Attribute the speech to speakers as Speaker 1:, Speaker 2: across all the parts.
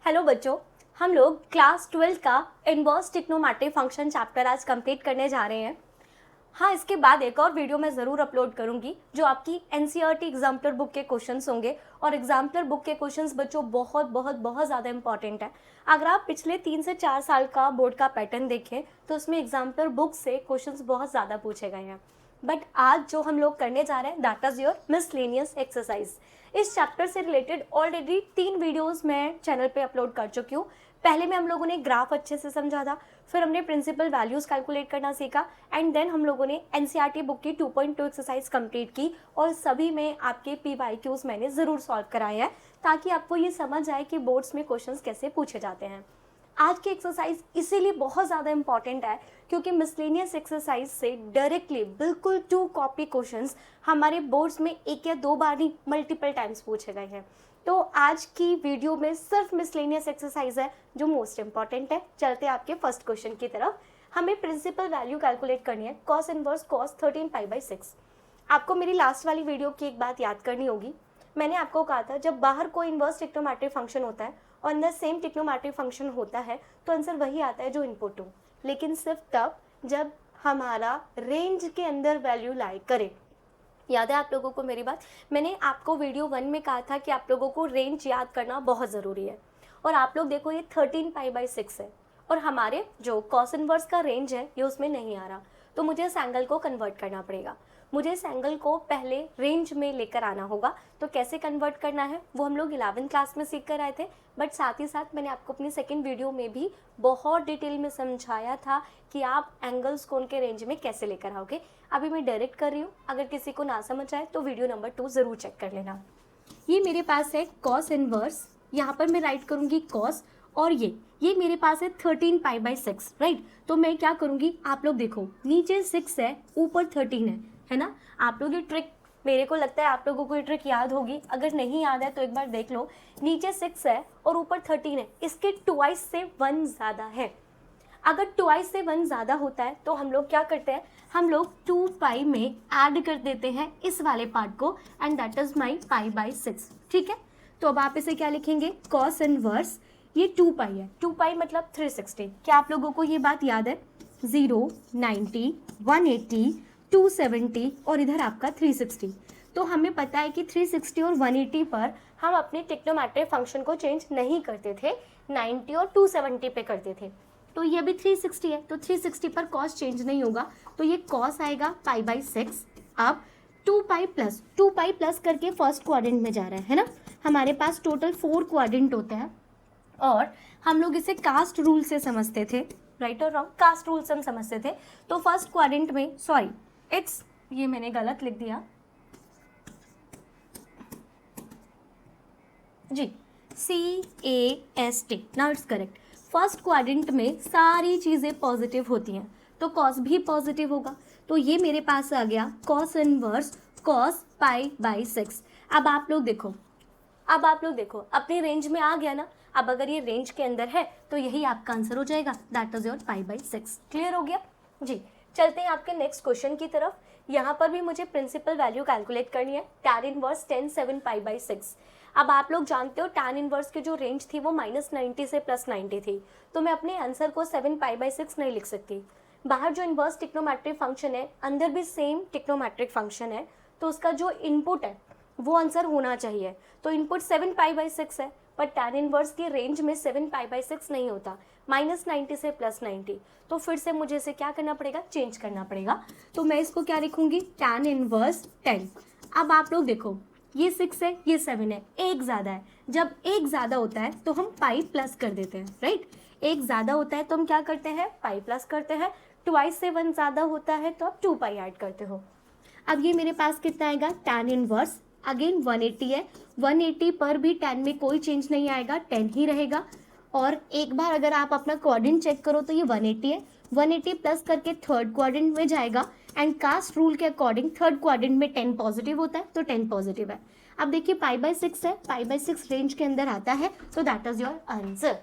Speaker 1: Hello बच्चों, हम लोग क्लास 12 का इनवर्स ट्रिग्नोमेट्री फंक्शन चैप्टर आज कंप्लीट करने जा रहे हैं। हाँ, इसके बाद एक और वीडियो मैं ज़रूर अपलोड करूंगी जो आपकी एनसीईआरटी एग्जाम्पलर बुक के क्वेश्चंस होंगे। और एग्जाम्पलर बुक के क्वेश्चंस बच्चों बहुत बहुत बहुत ज़्यादा इंपॉर्टेंट है। अगर आप पिछले 3 से 4 साल का बोर्ड का पैटर्न देखें तो उसमें एग्जाम्पलर बुक से क्वेश्चंस बहुत ज़्यादा पूछे गए हैं। बट आज जो हम लोग करने जा रहे हैं that is your miscellaneous exercise. इस चैप्टर से रिलेटेड ऑलरेडी 3 वीडियोस मैं चैनल पे अपलोड कर चुकी हूँ। पहले में हम लोगों ने ग्राफ अच्छे से समझा था, फिर हमने प्रिंसिपल वैल्यूज कैलकुलेट करना सीखा एंड देन हम लोगों ने एनसीईआरटी बुक की 2.2 एक्सरसाइज कंप्लीट की और सभी में आपके पीवाईक्यूज मैंने ज़रूर सॉल्व कराए हैं ताकि आपको ये समझ आए कि बोर्ड्स में क्वेश्चंस कैसे पूछे जाते हैं। आज की एक्सरसाइज इसीलिए बहुत ज़्यादा इंपॉर्टेंट है क्योंकि मिसलेनियस एक्सरसाइज से डायरेक्टली बिल्कुल 2 कॉपी क्वेश्चंस हमारे बोर्ड्स में 1 या 2 बार नहीं मल्टीपल टाइम्स पूछे गए हैं। तो आज की वीडियो में सिर्फ मिसलेनियस एक्सरसाइज है जो मोस्ट इंपॉर्टेंट है। चलते हैं आपके फर्स्ट क्वेश्चन की तरफ। हमें प्रिंसिपल वैल्यू कैलकुलेट करनी है कॉस इनवर्स कॉस 13π/6। आपको मेरी लास्ट वाली वीडियो की एक बात याद करनी होगी। मैंने आपको कहा था जब बाहर कोई इनवर्स ट्रिग्नोमेट्रिक फंक्शन होता है और अंदर सेम ट्रिग्नोमेट्रिक फंक्शन होता है तो आंसर वही आता है जो इनपुट हो, लेकिन सिर्फ तब जब हमारा रेंज के अंदर वैल्यू लाई करे। याद है आप लोगों को मेरी बात? मैंने आपको वीडियो 1 में कहा था कि आप लोगों को रेंज याद करना बहुत ज़रूरी है। और आप लोग देखो ये 13π/6 है और हमारे जो कॉस इनवर्स का रेंज है ये उसमें नहीं आ रहा, तो मुझे इस एंगल को कन्वर्ट करना पड़ेगा। मुझे इस एंगल को पहले रेंज में लेकर आना होगा। तो कैसे कन्वर्ट करना है वो हम लोग 11th क्लास में सीख कर आए थे, बट साथ ही साथ मैंने आपको अपनी सेकंड वीडियो में भी बहुत डिटेल में समझाया था कि आप एंगल्स को उनके रेंज में कैसे लेकर आओगे। अभी मैं डायरेक्ट कर रही हूँ, अगर किसी को ना समझ आए तो वीडियो नंबर 2 ज़रूर चेक कर लेना। ये मेरे पास है कॉस इनवर्स, यहाँ पर मैं राइट करूँगी कॉस और ये मेरे पास है 13π/6 राइट। तो मैं क्या करूँगी, आप लोग देखो नीचे 6 है ऊपर 13 है ना। आप लोग ये ट्रिक, मेरे को लगता है आप लोगों को ये ट्रिक याद होगी, अगर नहीं याद है तो एक बार देख लो। नीचे 6 है और ऊपर 13 है, इसके ट्वाइस से 1 ज़्यादा है। अगर ट्वाइस से 1 ज़्यादा होता है तो हम लोग क्या करते हैं, हम लोग 2π में ऐड कर देते हैं इस वाले पार्ट को एंड दैट इज माई π/6। ठीक है, तो अब आप इसे क्या लिखेंगे, कॉस इनवर्स ये 2π है, 2π मतलब 360। क्या आप लोगों को ये बात याद है? 0, 90, 180, 270 और इधर आपका 360। तो हमें पता है कि 360 और 180 पर हम अपने ट्रिग्नोमेट्रिक फंक्शन को चेंज नहीं करते थे, 90 और 270 पे करते थे। तो ये अभी 360 है तो 360 पर कॉस चेंज नहीं होगा, तो ये कॉस आएगा π/6। अब 2π प्लस करके फर्स्ट क्वाड्रेंट में जा रहा है ना। हमारे पास टोटल 4 क्वाड्रेंट होता है और हम लोग इसे कास्ट रूल से समझते थे, राइट और रॉन्ग, कास्ट रूल से हम समझते थे। तो फर्स्ट क्वाड्रेंट में, सॉरी इट्स, ये मैंने गलत लिख दिया जी, CAST, now it's correct. First quadrant में सारी चीज़ें पॉजिटिव होती हैं तो कॉस भी पॉजिटिव होगा। तो ये मेरे पास आ गया कॉस इनवर्स कॉस π/6। अब आप लोग देखो, अपनी रेंज में आ गया ना। अब अगर ये रेंज के अंदर है तो यही आपका आंसर हो जाएगा, दैट इज योर π/6। क्लियर हो गया जी। चलते हैं आपके नेक्स्ट क्वेश्चन की तरफ। यहाँ पर भी मुझे प्रिंसिपल वैल्यू कैलकुलेट करनी है, tan इनवर्स 10 7π/6। अब आप लोग जानते हो tan इनवर्स की जो रेंज थी वो -90 से +90 थी, तो मैं अपने आंसर को 7π/6 नहीं लिख सकती। बाहर जो इनवर्स ट्रिग्नोमेट्रिक फंक्शन है अंदर भी सेम ट्रिग्नोमेट्रिक फंक्शन है, तो उसका जो इनपुट है वो आंसर होना चाहिए। तो इनपुट 7π/6 है, पर tan इनवर्स की रेंज में 7π/6 नहीं होता, -90 से +90। तो फिर से मुझे इसे क्या करना पड़ेगा, चेंज करना पड़ेगा। तो मैं इसको क्या लिखूंगी, tan इनवर्स 10। अब आप लोग देखो ये 6 है ये 7 है, एक ज़्यादा है। जब एक ज़्यादा होता है तो हम पाई प्लस कर देते हैं, राइट। एक ज़्यादा होता है तो हम क्या करते हैं, पाई प्लस करते हैं। ट्वाइस से 1 ज़्यादा होता है तो आप 2π ऐड करते हो। अब ये मेरे पास कितना आएगा, tan इनवर्स अगेन 180 है, 180 पर भी tan में कोई चेंज नहीं आएगा, 10 ही रहेगा। और एक बार अगर आप अपना क्वाड्रेंट चेक करो तो ये 180 है, 180 प्लस करके थर्ड क्वाड्रेंट में जाएगा एंड कास्ट रूल के अकॉर्डिंग थर्ड क्वाड्रेंट में 10 पॉजिटिव होता है तो 10 पॉजिटिव है। अब देखिए π/6 है, π/6 रेंज के अंदर आता है तो दैट इज योर आंसर।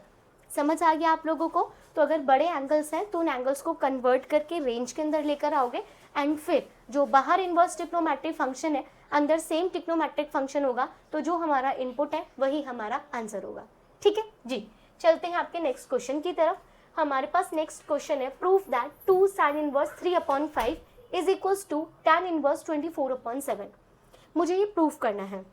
Speaker 1: समझ आ गया आप लोगों को? तो अगर बड़े एंगल्स हैं तो उन एंगल्स को कन्वर्ट करके रेंज के अंदर लेकर आओगे एंड फिर जो बाहर इनवर्स ट्रिग्नोमेट्रिक फंक्शन है अंदर सेम ट्रिग्नोमेट्रिक फंक्शन होगा, तो जो हमारा इनपुट है वही हमारा आंसर होगा। ठीक है जी, चलते हैं आपके नेक्स्ट क्वेश्चन की तरफ। हमारे पास नेक्स्ट क्वेश्चन है, proof that 2 sin inverse 3/5 is equals to tan inverse 24/7। मुझे ये प्रूफ करना है।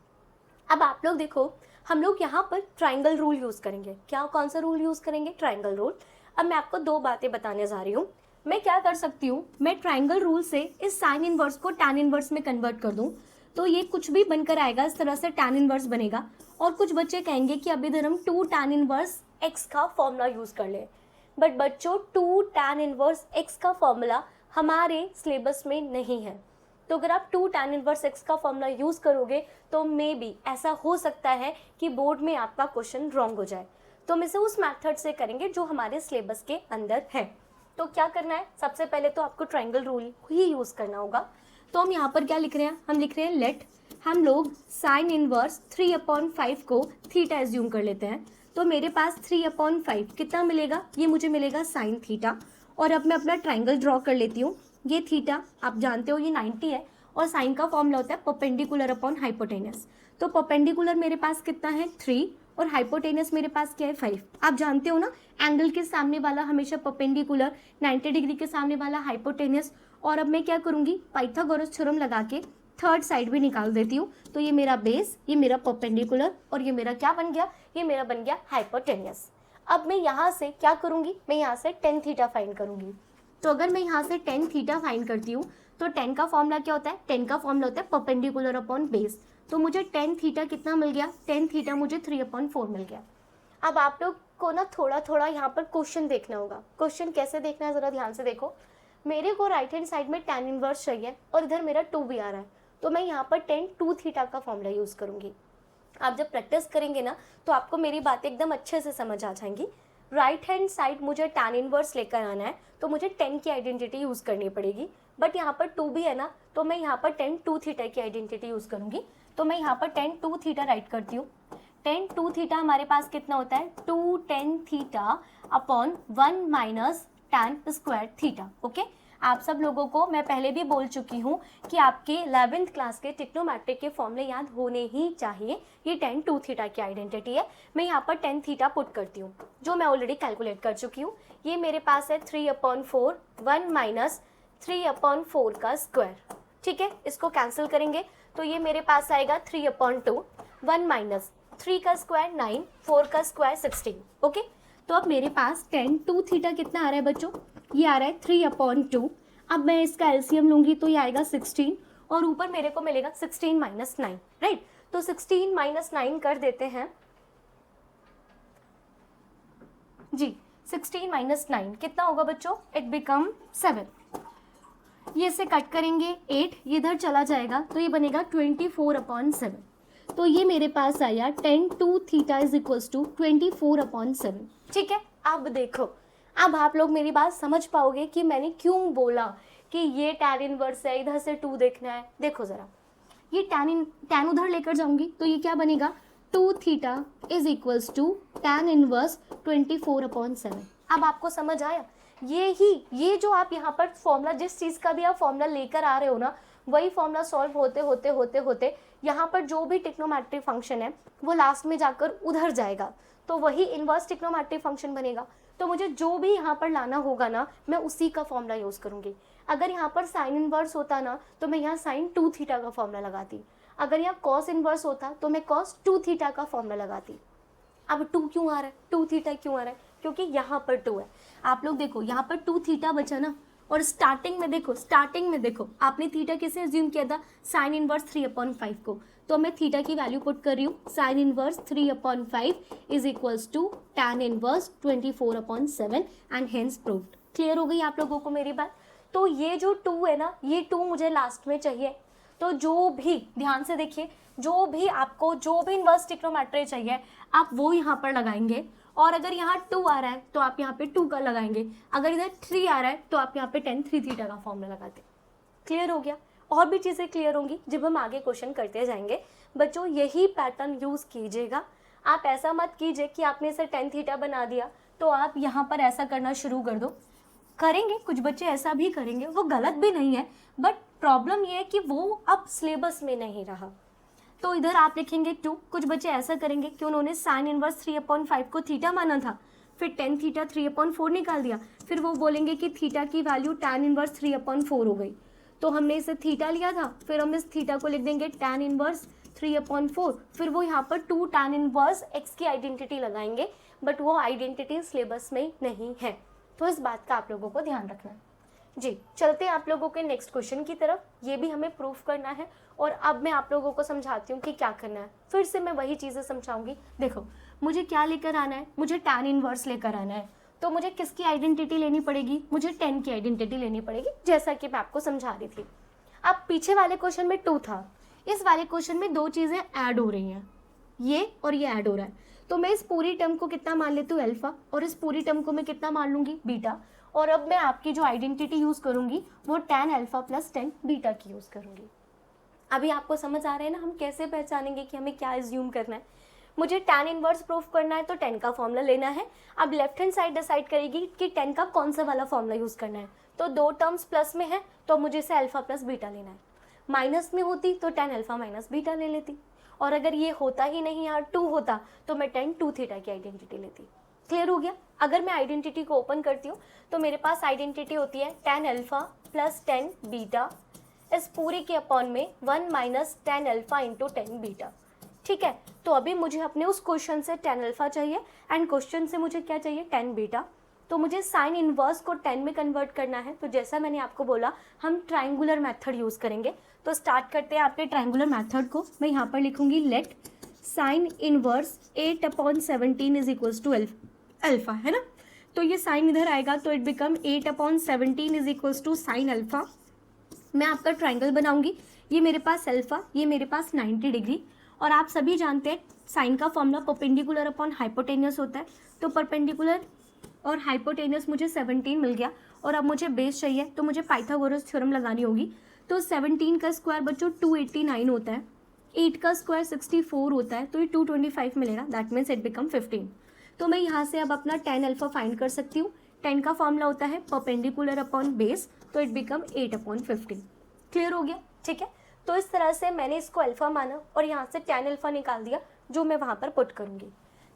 Speaker 1: अब आप लोग देखो, हम लोग यहाँ पर ट्राइंगल रूल यूज़ करेंगे। क्या, कौन सा रूल यूज़ करेंगे? Triangle rule. अब मैं आपको दो बातें बताने जा रही हूँ। मैं क्या कर सकती हूँ, मैं ट्राइंगल रूल से इस साइन इनवर्स को tan इनवर्स में कन्वर्ट कर दूँ, तो ये कुछ भी बनकर आएगा, इस तरह से tan इनवर्स बनेगा। और कुछ बच्चे कहेंगे कि अब इधर हम 2 tan इनवर्स x का फॉर्मूला यूज़ कर लें। बट बच्चों, 2 tan इनवर्स x का फॉर्मूला हमारे सिलेबस में नहीं है। तो अगर आप 2 tan इनवर्स x का फॉर्मूला यूज़ करोगे तो मे बी ऐसा हो सकता है कि बोर्ड में आपका क्वेश्चन रॉन्ग हो जाए। तो हम इसे उस मेथड से करेंगे जो हमारे सिलेबस के अंदर है। तो क्या करना है, सबसे पहले तो आपको ट्राइंगल रूल ही यूज़ करना होगा। तो हम यहाँ पर क्या लिख रहे हैं, हम लिख रहे हैं लेट, हम लोग साइन इनवर्स 3/5 को थीटा एज्यूम कर लेते हैं। तो मेरे पास 3/5 कितना मिलेगा, ये मुझे मिलेगा साइन थीटा। और अब मैं अपना ट्राइंगल ड्रॉ कर लेती हूँ। ये थीटा आप जानते हो ये 90 है, और साइन का फॉर्मूला होता है परपेंडिकुलर अपॉन हाइपोटेनस। तो परपेंडिकुलर मेरे पास कितना है 3, और हाइपोटेनस मेरे पास क्या है 5। आप जानते हो ना, एंगल के सामने वाला हमेशा परपेंडिकुलर, 90 डिग्री के सामने वाला हाइपोटेनस। और अब मैं क्या करूँगी, पाइथागोरस थ्योरम लगा के थर्ड साइड भी निकाल देती हूँ। तो ये मेरा बेस, ये मेरा परपेंडिकुलर, और ये मेरा क्या बन गया, ये मेरा बन गया हाइपोटेनस। अब मैं यहाँ से क्या करूँगी, मैं यहाँ से tan थीटा फाइंड करूँगी। तो अगर मैं यहाँ से tan थीटा फाइंड करती हूँ तो tan का फॉर्मूला क्या होता है, tan का फॉर्मूला होता है परपेंडिकुलर अपॉन बेस। तो मुझे tan थीटा कितना मिल गया, tan थीटा मुझे 3/4 मिल गया। अब आप लोग को ना थोड़ा थोड़ा यहाँ पर क्वेश्चन देखना होगा। क्वेश्चन कैसे देखना है, ज़रा ध्यान से देखो। मेरे को राइट हैंड साइड में tan इनवर्स चाहिए और इधर मेरा 2 भी आ रहा है, तो मैं यहाँ पर tan 2 थीटा का फॉर्मूला यूज़ करूँगी। आप जब प्रैक्टिस करेंगे ना तो आपको मेरी बातें एकदम अच्छे से समझ आ जाएंगी। राइट हैंड साइड मुझे tan इनवर्स लेकर आना है, तो मुझे tan की आइडेंटिटी यूज़ करनी पड़ेगी। बट यहाँ पर 2 भी है ना, तो मैं यहाँ पर tan 2 थीटा की आइडेंटिटी यूज़ करूँगी। तो मैं यहाँ पर tan 2 थीटा राइट करती हूँ। tan 2 थीटा हमारे पास कितना होता है, 2 tan theta upon 1 minus tan square theta. Okay, आप सब लोगों को मैं पहले भी बोल चुकी हूँ कि आपके 11th क्लास के ट्रिग्नोमेट्रिक के फॉर्मूले याद होने ही चाहिए। ये tan 2 थीटा की आइडेंटिटी है। मैं यहाँ पर tan थीटा पुट करती हूँ, जो मैं ऑलरेडी कैलकुलेट कर चुकी हूँ। ये मेरे पास है 3/4, 1 माइनस 3/4 का स्क्वायर। ठीक है, इसको कैंसिल करेंगे तो ये मेरे पास आएगा 3/2, 1 माइनस 3 का स्क्वायर 9, 4 का स्क्वायर 16। ओके, तो अब मेरे पास tan 2 थीटा कितना आ रहा है बच्चों, ये आ रहा है 3/2। अब मैं इसका एलसीएम लूँगी तो ये आएगा 16, और ऊपर मेरे को मिलेगा 16 माइनस 9, राइट। तो 16 माइनस 9 कर देते हैं जी। 16 माइनस 9 कितना होगा बच्चों, इट बिकम 7। ये इसे कट करेंगे 8, ये इधर चला जाएगा तो ये बनेगा 24/7। तो ये मेरे पास आया tan 2 theta is equals to 24/7। ठीक है, अब देखो, अब आप लोग मेरी बात समझ पाओगे कि मैंने क्यों बोला कि ये tan इनवर्स है, इधर से 2 देखना है। देखो ज़रा, ये tan उधर लेकर जाऊंगी तो ये क्या बनेगा, 2 theta is equals to tan inverse 24/7। अब आपको समझ आया, ये जो आप यहाँ पर फॉर्मूला, जिस चीज़ का भी आप फॉर्मूला लेकर आ रहे हो ना, वही फॉर्मूला सॉल्व होते होते होते होते यहाँ पर जो भी ट्रिग्नोमेट्रिक फंक्शन है वो लास्ट में जाकर उधर जाएगा, तो वही इनवर्स ट्रिग्नोमेट्रिक फंक्शन बनेगा। तो मुझे जो भी यहाँ पर लाना होगा ना, मैं उसी का फॉर्मूला यूज़ करूँगी। अगर यहाँ पर साइन इनवर्स होता ना तो मैं यहाँ साइन 2 थीटा का फॉर्मूला लगाती। अगर यहाँ कॉस इनवर्स होता तो मैं कॉस 2 थीटा का फॉर्मूला लगाती। अब 2 क्यों आ रहा है, 2 थीटा क्यों आ रहा है, क्योंकि यहाँ पर 2 है। आप लोग देखो, यहाँ पर 2 थीटा बचा ना, और स्टार्टिंग में देखो आपने थीटा किसे एज्यूम किया था, साइन इनवर्स 3/5 को। तो मैं थीटा की वैल्यू पुट कर रही हूँ, sine inverse 3/5 is equals to tan inverse 24/7 and hence proved. Clear हो गई आप लोगों को मेरी बात। तो ये जो 2 है ना, ये 2 मुझे लास्ट में चाहिए। तो जो भी, ध्यान से देखिए, जो भी आपको जो भी इनवर्स ट्रिग्नोमेट्री चाहिए आप वो यहाँ पर लगाएंगे। और अगर यहाँ 2 आ रहा है तो आप यहाँ पे 2 का लगाएंगे। अगर इधर 3 आ रहा है तो आप यहाँ पे tan 3 थीटा का फॉर्मूला लगाते। क्लियर हो गया। और भी चीज़ें क्लियर होंगी जब हम आगे क्वेश्चन करते जाएंगे। बच्चों, यही पैटर्न यूज़ कीजिएगा। आप ऐसा मत कीजिए कि आपने इसे tan थीटा बना दिया तो आप यहाँ पर ऐसा करना शुरू कर दो। करेंगे, कुछ बच्चे ऐसा भी करेंगे, वो गलत भी नहीं है, बट प्रॉब्लम ये है कि वो अब सिलेबस में नहीं रहा। तो इधर आप लिखेंगे 2। कुछ बच्चे ऐसा करेंगे कि उन्होंने साइन इनवर्स 3/5 को थीटा माना था, फिर टेन थीटा 3/4 निकाल दिया, फिर वो बोलेंगे कि थीटा की वैल्यू tan इनवर्स 3/4 हो गई। तो हमने इसे थीटा लिया था, फिर हम इस थीटा को लिख देंगे tan इनवर्स 3/4, फिर वो यहाँ पर 2 tan इनवर्स x की आइडेंटिटी लगाएंगे, बट वो आइडेंटिटी सिलेबस में नहीं है, तो इस बात का आप लोगों को ध्यान रखना है। जी, चलते हैं आप लोगों के नेक्स्ट क्वेश्चन की तरफ। ये भी हमें प्रूफ करना है और अब मैं आप लोगों को समझाती हूँ कि क्या करना है। फिर से मैं वही चीज़ें समझाऊंगी। देखो, मुझे क्या लेकर आना है, मुझे tan इनवर्स लेकर आना है, तो मुझे किसकी आइडेंटिटी लेनी पड़ेगी, मुझे 10 की आइडेंटिटी लेनी पड़ेगी, जैसा कि मैं आपको समझा रही थी। अब पीछे वाले क्वेश्चन में 2 था, इस वाले क्वेश्चन में 2 चीज़ें ऐड हो रही हैं, ये और ये ऐड हो रहा है। तो मैं इस पूरी टर्म को कितना मान लेती हूँ अल्फा, और इस पूरी टर्म को मैं कितना मान लूँगी बीटा, और अब मैं आपकी जो आइडेंटिटी यूज़ करूँगी वो tan अल्फा प्लस 10 बीटा की यूज़ करूँगी। अभी आपको समझ आ रहा है ना हम कैसे पहचानेंगे कि हमें क्या एज्यूम करना है। मुझे tan इनवर्स प्रूफ करना है तो 10 का फॉर्मूला लेना है। अब लेफ्ट हैंड साइड डिसाइड करेगी कि 10 का कौन सा वाला फॉर्मूला यूज़ करना है। तो 2 टर्म्स प्लस में है तो मुझे इसे अल्फा प्लस बीटा लेना है, माइनस में होती तो tan अल्फा माइनस बीटा ले लेती, और अगर ये होता ही नहीं यार 2 होता तो मैं tan 2 थीटा की आइडेंटिटी लेती। क्लियर हो गया। अगर मैं आइडेंटिटी को ओपन करती हूँ तो मेरे पास आइडेंटिटी होती है tan अल्फा प्लस 10 बीटा इस पूरे के अपॉन में 1 minus tan alpha into 10 beta. ठीक है, तो अभी मुझे अपने उस क्वेश्चन से tan अल्फा चाहिए एंड क्वेश्चन से मुझे क्या चाहिए, 10 बीटा। तो मुझे साइन इनवर्स को 10 में कन्वर्ट करना है, तो जैसा मैंने आपको बोला हम ट्राइंगुलर मेथड यूज़ करेंगे। तो स्टार्ट करते हैं आपके ट्राइंगुलर मेथड को। मैं यहाँ पर लिखूंगी let sine inverse 8/17 is equals to alpha, है ना। तो ये साइन इधर आएगा तो it become 8/17 is equals to sine alpha. मैं आपका ट्राइंगल बनाऊंगी, ये मेरे पास अल्फा, ये मेरे पास 90 डिग्री, और आप सभी जानते हैं साइन का फॉर्मूला परपेंडिकुलर अपॉन हाइपोटेनियस होता है। तो परपेंडिकुलर और हाइपोटेनियस मुझे 17 मिल गया, और अब मुझे बेस चाहिए तो मुझे पाइथागोरस थ्योरम लगानी होगी। तो 17 का स्क्वायर बच्चों 289 होता है, 8 का स्क्वायर 64 होता है, तो ये 225 मिलेगा, दैट मीन्स इट बिकम 15। तो मैं यहाँ से अब अपना tan अल्फा फाइंड कर सकती हूँ। 10 का फॉर्मूला होता है परपेंडिकुलर अपॉन बेस, तो इट बिकम 8/15। क्लियर हो गया, ठीक है। तो इस तरह से मैंने इसको अल्फा माना और यहाँ से tan अल्फा निकाल दिया, जो मैं वहाँ पर पुट करूँगी।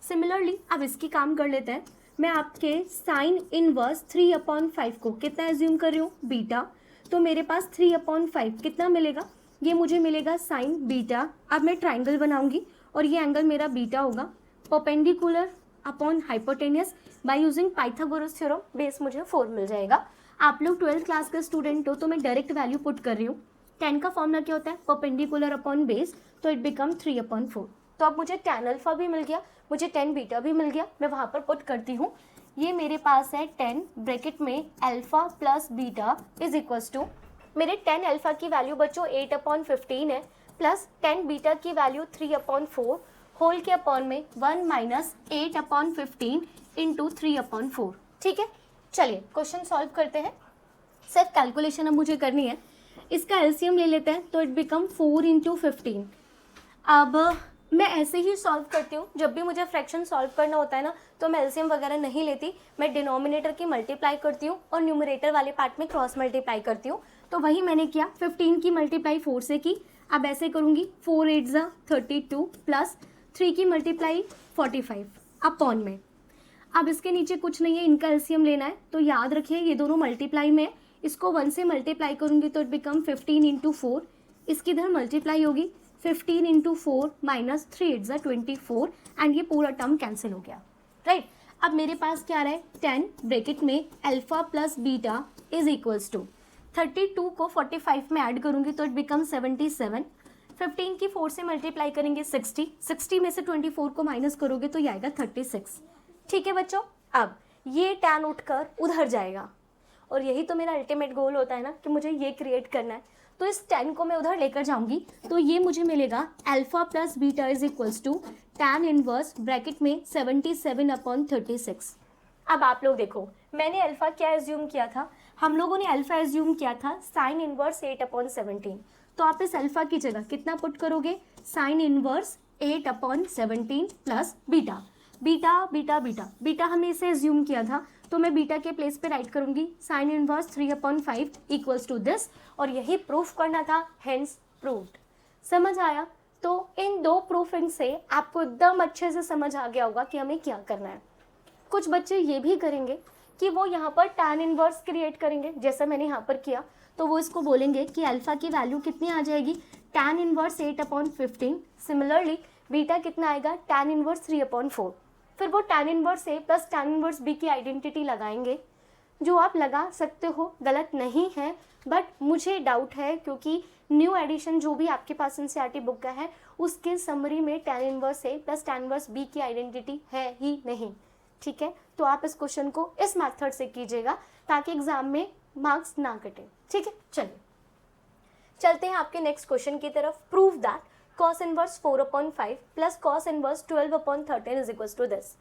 Speaker 1: सिमिलरली अब इसकी काम कर लेते हैं। मैं आपके साइन इनवर्स 3/5 को कितना एज्यूम कर रही हूँ, बीटा। तो मेरे पास 3/5 कितना मिलेगा, ये मुझे मिलेगा साइन बीटा। अब मैं ट्राइंगल बनाऊंगी और ये एंगल मेरा बीटा होगा, perpendicular upon hypotenuse by using Pythagoras theorem, base मुझे 4 मिल जाएगा। आप लोग 12th क्लास के स्टूडेंट हो तो मैं डायरेक्ट वैल्यू पुट कर रही हूँ। 10 का फॉर्मूला क्या होता है, परपेंडिकुलर अपॉन बेस, तो इट बिकम 3/4। तो अब मुझे tan अल्फा भी मिल गया, मुझे tan बीटा भी मिल गया, मैं वहाँ पर पुट करती हूँ। ये मेरे पास है 10 ब्रैकेट में alpha plus beta is equals to, मेरे tan अल्फा की वैल्यू बच्चों 8/15 है, प्लस tan बीटा की वैल्यू 3/4 होल के अपॉन में 1 माइनस 8/15 इंटू 3/4। ठीक है, चलिए क्वेश्चन सॉल्व करते हैं। सिर्फ कैलकुलेशन अब मुझे करनी है। इसका एलसीएम ले लेते हैं तो इट बिकम 4 इंटू 15। अब मैं ऐसे ही सॉल्व करती हूँ, जब भी मुझे फ्रैक्शन सॉल्व करना होता है ना तो मैं एलसीएम वगैरह नहीं लेती, मैं डिनोमिनेटर की मल्टीप्लाई करती हूँ और न्यूमरेटर वाले पार्ट में क्रॉस मल्टीप्लाई करती हूँ। तो वही मैंने किया, 15 की मल्टीप्लाई 4 से की। अब ऐसे करूँगी 4 8 ज़ा 32 प्लस 3 की मल्टीप्लाई 45 अपॉन में। अब इसके नीचे कुछ नहीं है, इनका एलसीएम लेना है, तो याद रखिए ये दोनों मल्टीप्लाई में, इसको 1 से मल्टीप्लाई करूँगी तो इट बिकम 15 इंटू 4, इसकी इधर मल्टीप्लाई होगी 15 इंटू 4 माइनस 3 8 ज़ा 24, एंड ये पूरा टर्म कैंसिल हो गया, राइट। अब मेरे पास क्या आ रहा है, 10 ब्रैकेट में alpha plus beta is equals to 32 को 45 में ऐड करूँगी तो इट बिकम 77, 15 की 4 से मल्टीप्लाई करेंगे 60, 60 में से 24 को माइनस करोगे तो ये आएगा 36। ठीक है बच्चों, अब ये tan उठकर उधर जाएगा, और यही तो मेरा अल्टीमेट गोल होता है ना कि मुझे ये क्रिएट करना है। तो इस tan को मैं उधर लेकर जाऊंगी तो ये मुझे मिलेगा alpha plus beta is equals to tan inverse bracket में 77/36। अब आप लोग देखो, मैंने अल्फा क्या एज्यूम किया था, हम लोगों ने अल्फा एज्यूम किया था साइन इनवर्स 8/17। तो आप इस अल्फा की जगह कितना पुट करोगे, sign inverse 8/17 plus beta. Beta beta beta beta हमने इसे एज्यूम किया था, तो मैं बीटा के प्लेस पे राइट करूंगी sine inverse 3/5 equals to this, और यही प्रूफ करना था, हेंस प्रूव्ड। समझ आया। तो इन दो प्रूफिंग से आपको एकदम अच्छे से समझ आ गया होगा कि हमें क्या करना है। कुछ बच्चे ये भी करेंगे कि वो यहाँ पर tan इनवर्स क्रिएट करेंगे, जैसा मैंने यहाँ पर किया। तो वो इसको बोलेंगे कि अल्फा की वैल्यू कितनी आ जाएगी, tan इनवर्स 8/15। सिमिलरली बीटा कितना आएगा, tan इनवर्स 3/4। फिर वो tan इनवर्स ए प्लस tan इनवर्स बी की आइडेंटिटी लगाएंगे, जो आप लगा सकते हो, गलत नहीं है, बट मुझे डाउट है क्योंकि न्यू एडिशन जो भी आपके पास एनसीईआरटी बुक का है उसके समरी में tan इनवर्स ए प्लस tan इनवर्स बी की आइडेंटिटी है ही नहीं। ठीक है, तो आप इस क्वेश्चन को इस मेथड से कीजिएगा ताकि एग्जाम में मार्क्स ना कटे। ठीक है, चलिए चलते हैं आपके नेक्स्ट क्वेश्चन की तरफ। प्रूव दैट cos इनवर्स 4/5 प्लस cos inverse 12/13 is equal to this.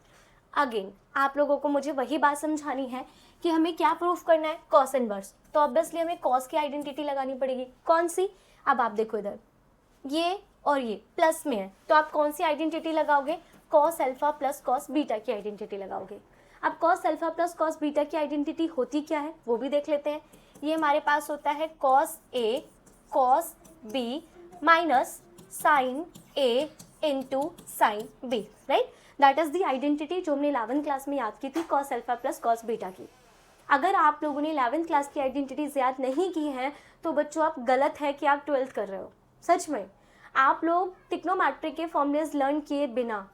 Speaker 1: Again आप लोगों को मुझे वही बात समझानी है कि हमें क्या प्रूफ करना है, cos इनवर्स। तो ऑब्वियसली हमें cos की आइडेंटिटी लगानी पड़ेगी। कौन सी, अब आप देखो इधर ये और ये प्लस में है, तो आप कौन सी आइडेंटिटी लगाओगे, cos alpha plus cos beta की आइडेंटिटी लगाओगे। अब cos alpha plus cos beta की आइडेंटिटी होती क्या है वो भी देख लेते हैं। ये हमारे पास होता है cos A cos B minus sine A into sine B, right. That is the identity जो हमने 11th क्लास में याद की थी, cos alpha plus cos beta की। अगर आप लोगों ने 11th क्लास की आइडेंटिटीज याद नहीं की हैं तो बच्चों आप गलत है कि आप 12th कर रहे हो। सच में आप लोग ट्रिग्नोमेट्री के फॉर्मूलेज लर्न किए बिना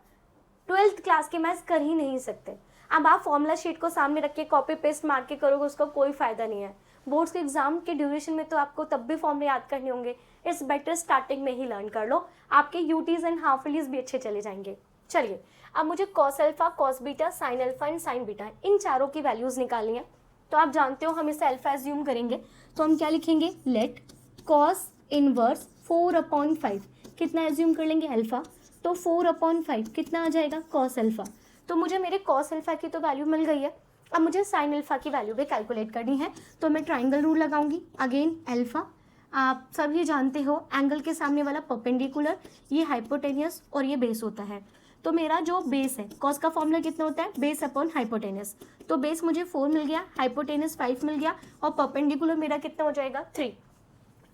Speaker 1: 12th क्लास के मैथ्स कर ही नहीं सकते। अब आप फॉर्मूला शीट को सामने रख के कॉपी पेस्ट मार के करोगे, उसका कोई फायदा नहीं है। बोर्ड्स के एग्जाम के ड्यूरेशन में तो आपको तब भी फॉर्मूले याद करने होंगे। इट्स बेटर स्टार्टिंग में ही लर्न कर लो, आपके यूटीज एंड हाफ ईयर्लीज भी अच्छे चले जाएंगे। चलिए अब मुझे cos alpha cos beta sine alpha and sine beta इन चारों की वैल्यूज निकालनी है। तो आप जानते हो हम इसे अल्फा एज्यूम करेंगे, तो हम क्या लिखेंगे, लेट cos इनवर्स 4/5 कितना एज्यूम कर लेंगे, अल्फा। तो 4/5 कितना आ जाएगा, cos अल्फा। तो मुझे मेरे cos अल्फा की तो वैल्यू मिल गई है। अब मुझे साइन अल्फा की वैल्यू भी कैलकुलेट करनी है, तो मैं ट्राइंगल रूल लगाऊंगी। अगेन अल्फा आप सभी जानते हो एंगल के सामने वाला परपेंडिकुलर, ये हाइपोटेनियस और ये बेस होता है। तो मेरा जो बेस है, कॉस का फॉर्मूला कितना होता है, बेस अपॉन हाइपोटेनस। तो बेस मुझे 4 मिल गया, हाइपोटेनस 5 मिल गया और परपेंडिकुलर मेरा कितना हो जाएगा, 3।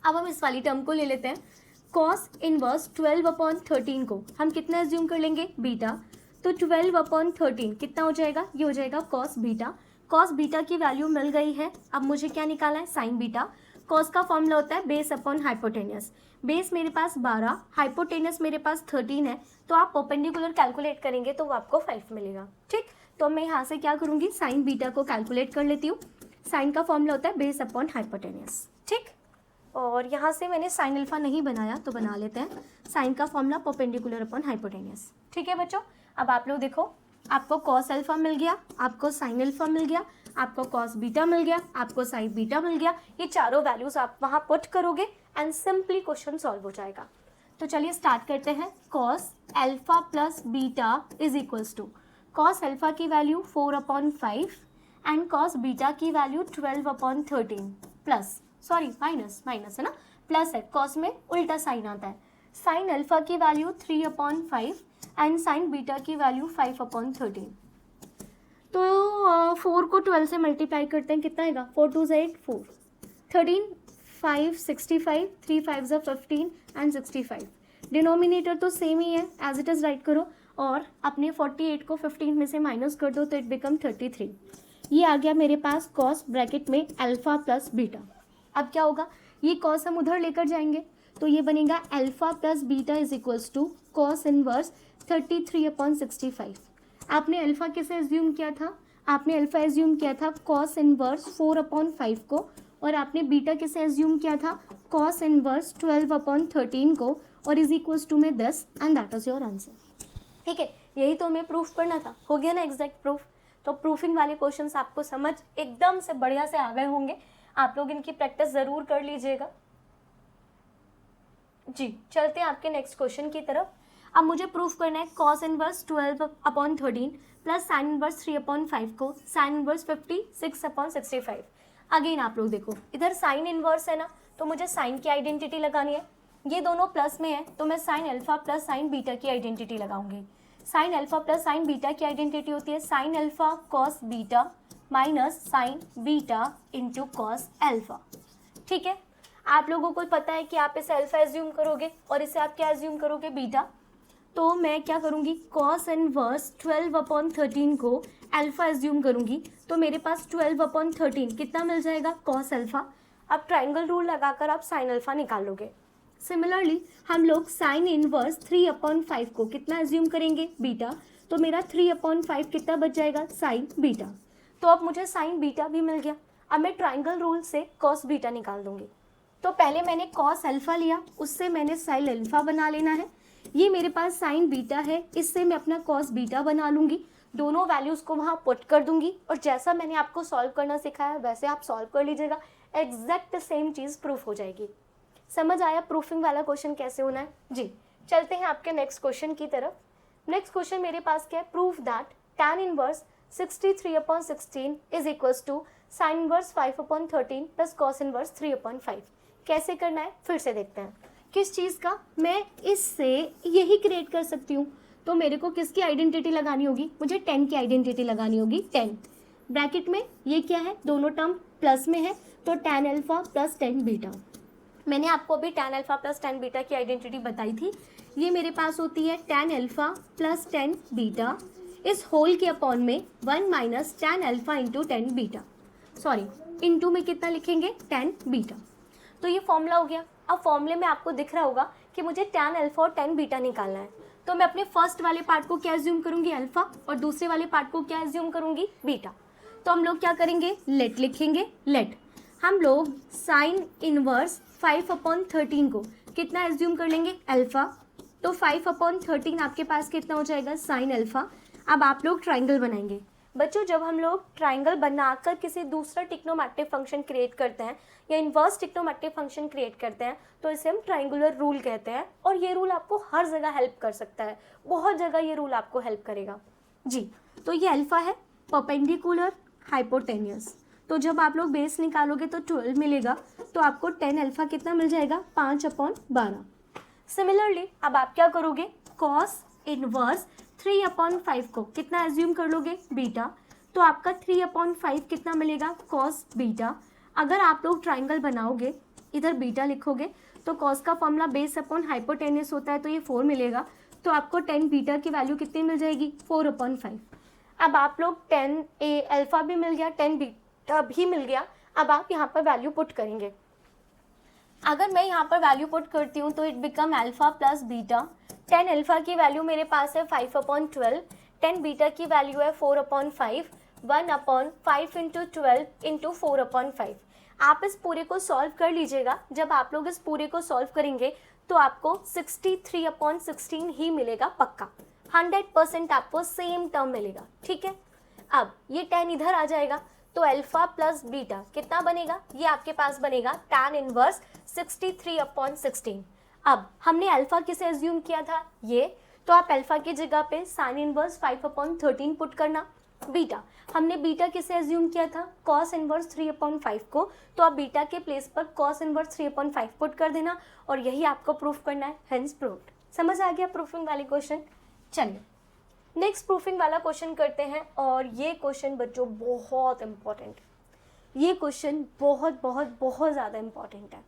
Speaker 1: अब हम इस वाली टर्म को ले लेते हैं, कॉस इनवर्स 12/13 को हम कितना एज्यूम कर लेंगे, बीटा। तो 12/13 कितना हो जाएगा, ये हो जाएगा कॉस बीटा। कॉस बीटा की वैल्यू मिल गई है। अब मुझे क्या निकाला है, साइन बीटा। कॉस का फॉर्मूला होता है बेस अपॉन हाइपोटेनस। बेस मेरे पास 12, हाइपोटेनस मेरे पास 13 है, तो आप परपेंडिकुलर कैलकुलेट करेंगे तो वो आपको 5 मिलेगा। ठीक, तो मैं यहाँ से क्या करूँगी, साइन बीटा को कैलकुलेट कर लेती हूँ। साइन का फॉर्मूला होता है बेस अपॉन हाइपोटेनस। ठीक, और यहाँ से मैंने साइन अल्फा नहीं बनाया तो बना लेते हैं, साइन का फॉर्मूला परपेंडिकुलर अपॉन हाइपोटेनस। ठीक है बच्चों, अब आप लोग देखो, आपको कॉस अल्फा मिल गया, आपको साइन अल्फा मिल गया, आपको कॉस बीटा मिल गया, आपको साइन बीटा मिल गया। ये चारों वैल्यूज आप वहाँ पुट करोगे एंड सिंपली क्वेश्चन सॉल्व हो जाएगा। तो चलिए स्टार्ट करते हैं। Cos alpha plus beta is equals to, cos alpha की वैल्यू 4/5 एंड कॉस बीटा की वैल्यू 12/13 प्लस, सॉरी माइनस है ना, प्लस है, कॉस में उल्टा साइन आता है। साइन अल्फा की वैल्यू 3/5 एंड साइन बीटा की वैल्यू 5/13। तो 4 को 12 से मल्टीप्लाई करते हैं, कितना आएगा, 4 2 8 4, 13 5 65, 3 5 15 एंड 65। डिनोमिनेटर तो सेम ही है, एज इट इज़ राइट करो और अपने 48 को 15 में से माइनस कर दो तो इट बिकम 33। ये आ गया मेरे पास कॉस ब्रैकेट में अल्फा प्लस बीटा। अब क्या होगा, ये कॉस हम उधर लेकर जाएंगे तो ये बनेगा alpha plus beta is equals to cos inverse 33/65। आपने अल्फा किसे एज्यूम किया था, आपने अल्फा एज्यूम किया था कॉस इनवर्स 4/5 को, और आपने बीटा किसे एज्यूम किया था, कॉस इनवर्स 12/13 को, और इज इक्वल्स टू में 10 and that is your answer. ठीक है, यही तो हमें प्रूफ करना था, हो गया ना एग्जैक्ट प्रूफ। तो प्रूफिंग वाले क्वेश्चंस आपको समझ एकदम से बढ़िया से आ गए होंगे, आप लोग इनकी प्रैक्टिस ज़रूर कर लीजिएगा। जी चलते हैं आपके नेक्स्ट क्वेश्चन की तरफ। अब मुझे प्रूफ करना है cos inverse 12/13 plus sign inverse 3/5 को साइन इनवर्स 56/65। अगेन आप लोग देखो, इधर साइन इनवर्स है ना, तो मुझे साइन की आइडेंटिटी लगानी है। ये दोनों प्लस में है तो मैं sine alpha plus sign beta की आइडेंटिटी लगाऊंगी। Sine alpha plus sign beta की आइडेंटिटी होती है sine alpha cos beta minus sign beta into cos alpha. ठीक है, आप लोगों को पता है कि आप इसे अल्फा एज्यूम करोगे और इसे आप क्या एज्यूम करोगे, बीटा। तो मैं क्या करूँगी, कॉस इनवर्स 12/13 को अल्फा एज्यूम करूँगी, तो मेरे पास 12/13 कितना मिल जाएगा, कॉस अल्फा। अब ट्राइंगल रूल लगाकर आप साइन अल्फा निकालोगे। सिमिलरली हम लोग साइन इनवर्स 3/5 को कितना एज्यूम करेंगे, बीटा, तो मेरा 3/5 कितना बच जाएगा, साइन बीटा। तो अब मुझे साइन बीटा भी मिल गया। अब मैं ट्राइंगल रूल से कॉस बीटा निकाल दूंगी। तो पहले मैंने कॉस अल्फा लिया, उससे मैंने साइन अल्फा बना लेना है। ये मेरे पास साइन बीटा है, इससे मैं अपना कॉस बीटा बना लूँगी। दोनों वैल्यूज़ को वहाँ पुट कर दूंगी और जैसा मैंने आपको सॉल्व करना सिखाया वैसे आप सॉल्व कर लीजिएगा, एग्जैक्ट सेम चीज़ प्रूफ हो जाएगी। समझ आया प्रूफिंग वाला क्वेश्चन कैसे होना है जी। चलते हैं आपके नेक्स्ट क्वेश्चन की तरफ। नेक्स्ट क्वेश्चन मेरे पास क्या है, proof that tan inverse 63/16 is equals to sine inverse 5/13 plus cos inverse 3/5। कैसे करना है फिर से देखते हैं। किस चीज़ का, मैं इससे यही क्रिएट कर सकती हूँ। तो मेरे को किसकी आइडेंटिटी लगानी होगी, मुझे 10 की आइडेंटिटी लगानी होगी। 10 ब्रैकेट में ये क्या है, दोनों टर्म प्लस में है, तो tan अल्फा प्लस 10 बीटा। मैंने आपको अभी tan अल्फा प्लस 10 बीटा की आइडेंटिटी बताई थी। ये मेरे पास होती है tan अल्फा प्लस 10 बीटा इस होल के अपॉन में 1 minus tan alpha into 10 beta, sorry into में कितना लिखेंगे, 10 बीटा। तो ये फॉर्मूला हो गया। अब फॉर्मूले में आपको दिख रहा होगा कि मुझे tan अल्फा और 10 बीटा निकालना है। तो मैं अपने फर्स्ट वाले पार्ट को क्या एज्यूम करूँगी, अल्फा, और दूसरे वाले पार्ट को क्या एज्यूम करूँगी, बीटा। तो हम लोग क्या करेंगे, लेट लिखेंगे। लेट हम लोग साइन इनवर्स 5/13 को कितना एज्यूम कर लेंगे, अल्फा। तो 5/13 आपके पास कितना हो जाएगा, साइन अल्फा। अब आप लोग ट्राइंगल बनाएंगे। बच्चों जब हम लोग ट्राइंगल बनाकर किसी दूसरा ट्रिग्नोमेट्रिक फंक्शन क्रिएट करते हैं या इन्वर्स ट्रिग्नोमेट्रिक फंक्शन क्रिएट करते हैं तो इसे हम ट्राइंगुलर रूल कहते हैं। और ये रूल आपको हर जगह हेल्प कर सकता है, बहुत जगह ये रूल आपको हेल्प करेगा जी। तो ये अल्फा है, परपेंडिकुलर, हाइपोटेन्यूस। तो जब आप लोग बेस निकालोगे तो 12 मिलेगा, तो आपको 10 अल्फा कितना मिल जाएगा, 5/12। सिमिलरली अब आप क्या करोगे, कॉस इनवर्स 3/5 को कितना एज्यूम कर लोगे, बीटा। तो आपका 3/5 कितना मिलेगा, कॉस बीटा। अगर आप लोग ट्राइंगल बनाओगे, इधर बीटा लिखोगे, तो कॉस का फॉर्मूला बेस अपॉन हाइपोटेन्यूस होता है, तो ये 4 मिलेगा। तो आपको 10 बीटा की वैल्यू कितनी मिल जाएगी, 4/5। अब आप लोग 10 ए अल्फा भी मिल गया, 10 बीटा भी मिल गया। अब आप यहाँ पर वैल्यू पुट करेंगे। अगर मैं यहाँ पर वैल्यू पुट करती हूँ तो it become alpha plus beta. 10 alpha की वैल्यू मेरे पास है 5/12, 10 बीटा की वैल्यू है 4/5, 1/5 इंटू 12 इंटू 4/5। आप इस पूरे को सॉल्व कर लीजिएगा। जब आप लोग इस पूरे को सॉल्व करेंगे तो आपको 63/16 ही मिलेगा पक्का, 100% आपको सेम टर्म मिलेगा, ठीक है। अब ये 10 इधर आ जाएगा तो अल्फा प्लस बीटा कितना बनेगा, ये आपके पास बनेगा tan इनवर्स 63/16। अब हमने अल्फा किसे एज्यूम किया था, ये, तो आप अल्फा की जगह पे साइन इनवर्स 5/13 पुट करना। बीटा हमने बीटा किसे एज्यूम किया था, कॉस इनवर्स 3/5 को, तो आप बीटा के प्लेस पर कॉस इनवर्स 3/5 पुट कर देना और यही आपको प्रूफ करना है, हेंस प्रूव्ड। समझ आ गया प्रूफिंग वाले क्वेश्चन। चलिए नेक्स्ट प्रूफिंग वाला क्वेश्चन करते हैं और ये क्वेश्चन बच्चों बहुत इंपॉर्टेंट है। ये क्वेश्चन बहुत बहुत बहुत ज़्यादा इंपॉर्टेंट है।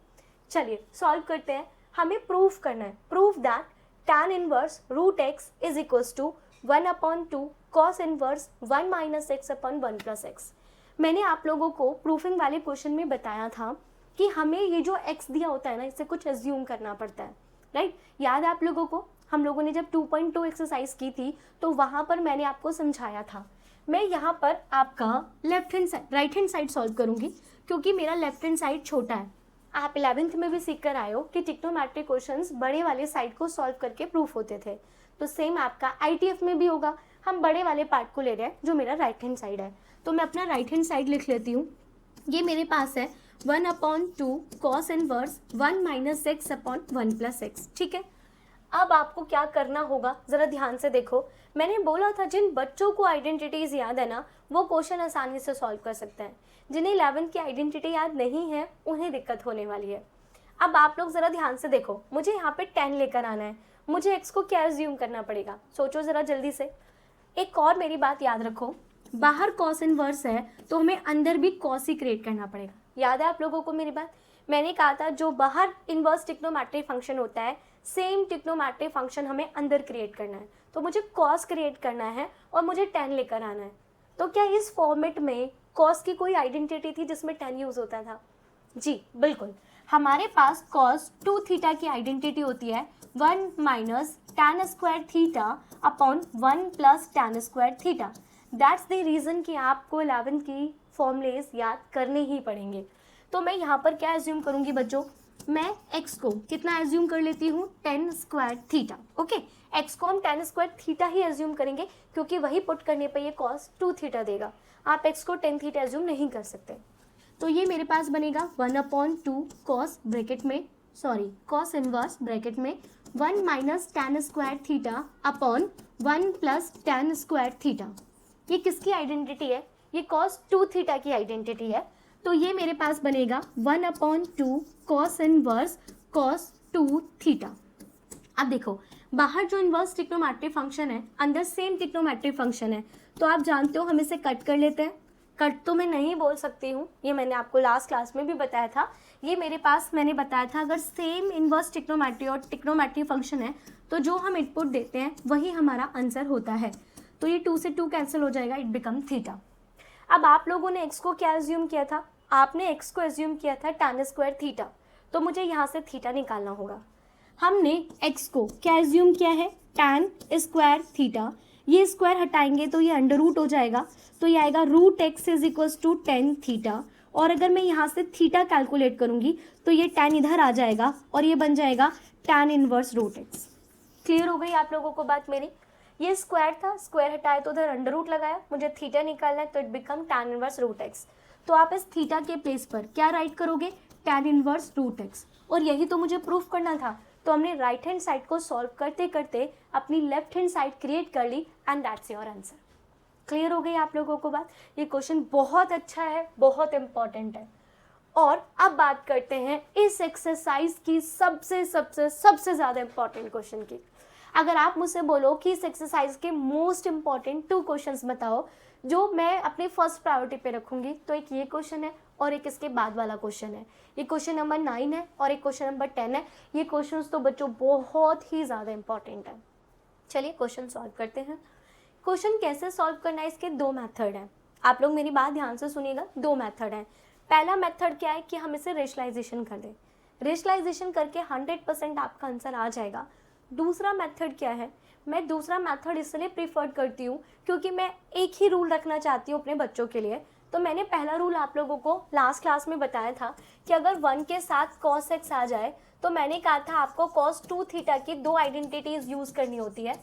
Speaker 1: चलिए सॉल्व करते हैं। हमें प्रूफ करना है, proof that tan inverse root x is equals to 1/2 cos inverse 1 minus x upon 1 plus x. मैंने आप लोगों को प्रूफिंग वाले क्वेश्चन में बताया था कि हमें ये जो x दिया होता है ना, इससे कुछ एज्यूम करना पड़ता है, राइट। याद है आप लोगों को, हम लोगों ने जब 2.2 एक्सरसाइज की थी तो वहाँ पर मैंने आपको समझाया था। मैं यहाँ पर आपका left hand side right hand side solve करूँगी क्योंकि मेरा लेफ्ट हैंड साइड छोटा है। आप 11th में भी सीख कर आए हो कि ट्रिग्नोमेट्रिक क्वेश्चंस बड़े वाले साइड को सॉल्व करके प्रूफ होते थे, तो सेम आपका ITF में भी होगा। हम बड़े वाले पार्ट को ले रहे हैं जो मेरा राइट हैंड साइड है, तो मैं अपना राइट हैंड साइड लिख लेती हूँ। ये मेरे पास है 1/2 cos inverse 1 minus x upon 1 plus x, ठीक है। अब आपको क्या करना होगा, ज़रा ध्यान से देखो। मैंने बोला था जिन बच्चों को आइडेंटिटीज़ याद है ना, वो क्वेश्चन आसानी से सॉल्व कर सकते हैं। जिन्हें 11th की आइडेंटिटी याद नहीं है उन्हें दिक्कत होने वाली है। अब आप लोग ज़रा ध्यान से देखो, मुझे यहाँ पे 10 लेकर आना है, मुझे x को क्या एज्यूम करना पड़ेगा, सोचो ज़रा जल्दी से। एक और मेरी बात याद रखो, बाहर कॉस इनवर्स है तो हमें अंदर भी कॉस ही क्रिएट करना पड़ेगा। याद है आप लोगों को मेरी बात, मैंने कहा था जो बाहर इन्वर्स ट्रिग्नोमेट्रिक फंक्शन होता है सेम ट्रिग्नोमेट्रिक फंक्शन हमें अंदर क्रिएट करना है। तो मुझे कॉस क्रिएट करना है और मुझे tan लेकर आना है। तो क्या इस फॉर्मेट में कॉस की कोई आइडेंटिटी थी जिसमें tan यूज़ होता था? जी बिल्कुल, हमारे पास cos 2 थीटा की आइडेंटिटी होती है 1 minus tan square theta upon 1 plus tan square theta. That's the reason कि आपको 11th की फॉर्मूलेस याद करने ही पड़ेंगे। तो मैं यहाँ पर क्या एज्यूम करूँगी बच्चों, मैं x को कितना एज्यूम कर लेती हूँ tan square theta. Okay, x को हम tan स्क्वायर थीटा ही एज्यूम करेंगे क्योंकि वही पुट करने पर ये cos 2 थीटा देगा। आप x को tan थीटा एज्यूम नहीं कर सकते। तो ये मेरे पास बनेगा 1/2 cos ब्रैकेट में cos इनवर्स ब्रैकेट में 1 minus tan square theta upon 1 plus tan square theta. ये किसकी आइडेंटिटी है? ये cos 2 थीटा की आइडेंटिटी है। तो ये मेरे पास बनेगा 1/2 cos इनवर्स cos 2 थीटा। अब देखो, बाहर जो इनवर्स ट्रिग्नोमेट्रिक फंक्शन है अंदर सेम ट्रिग्नोमेट्रिक फंक्शन है, तो आप जानते हो हम इसे कट कर लेते हैं। कट तो मैं नहीं बोल सकती हूँ, ये मैंने आपको लास्ट क्लास में भी बताया था। ये मेरे पास मैंने बताया था अगर सेम इनवर्स ट्रिग्नोमेट्री और ट्रिग्नोमेट्री फंक्शन है तो जो हम इनपुट देते हैं वही हमारा आंसर होता है। तो ये 2 से 2 कैंसिल हो जाएगा, इट बिकम थीटा। अब आप लोगों ने x को क्या एज्यूम किया था? आपने x को एज्यूम किया था tan स्क्वायर थीटा, तो मुझे यहाँ से थीटा निकालना होगा। हमने x को क्या एज्यूम किया है? tan square theta. ये स्क्वायर हटाएंगे तो ये अंडर रूट हो जाएगा, तो ये आएगा root x is equals to tan theta. और अगर मैं यहाँ से थीटा कैलकुलेट करूँगी तो ये tan इधर आ जाएगा और ये बन जाएगा tan inverse root x। Clear हो गई आप लोगों को बात मेरी? ये स्क्वायर था, स्क्वायर हटाया तो उधर अंडर रूट लगाया, मुझे थीटा निकालना है तो it become tan inverse root x। तो आप इस थीटा के प्लेस पर क्या राइट करोगे? tan inverse root x। और यही तो मुझे प्रूफ करना था, तो हमने राइट हैंड साइड को सॉल्व करते करते अपनी लेफ्ट हैंड साइड क्रिएट कर ली and that's your answer. Clear हो गई आप लोगों को बात? ये क्वेश्चन बहुत अच्छा है, बहुत इंपॉर्टेंट है। और अब बात करते हैं इस एक्सरसाइज की सबसे सबसे सबसे ज़्यादा इंपॉर्टेंट क्वेश्चन की। अगर आप मुझसे बोलो कि इस एक्सरसाइज के मोस्ट इंपॉर्टेंट 2 क्वेश्चंस बताओ जो मैं अपनी फर्स्ट प्रायोरिटी पे रखूंगी, तो एक ये क्वेश्चन है और एक इसके बाद वाला क्वेश्चन है। ये क्वेश्चन नंबर 9 है और एक क्वेश्चन नंबर 10 है। ये क्वेश्चंस तो बच्चों बहुत ही ज़्यादा इंपॉर्टेंट है। चलिए क्वेश्चन सॉल्व करते हैं। क्वेश्चन कैसे सॉल्व करना है, इसके 2 मेथड हैं। आप लोग मेरी बात ध्यान से सुनिएगा, 2 मेथड हैं। पहला मेथड क्या है कि हम इसे रेशनलाइजेशन कर दें। रेशनलाइजेशन करके 100% आपका आंसर आ जाएगा। दूसरा मेथड क्या है? मैं दूसरा मेथड इसलिए प्रीफर करती हूँ क्योंकि मैं एक ही रूल रखना चाहती हूँ अपने बच्चों के लिए। तो मैंने पहला रूल आप लोगों को लास्ट क्लास में बताया था कि अगर 1 के साथ cos x आ जाए तो मैंने कहा था आपको cos 2 थीटा की 2 आइडेंटिटीज़ यूज़ करनी होती है,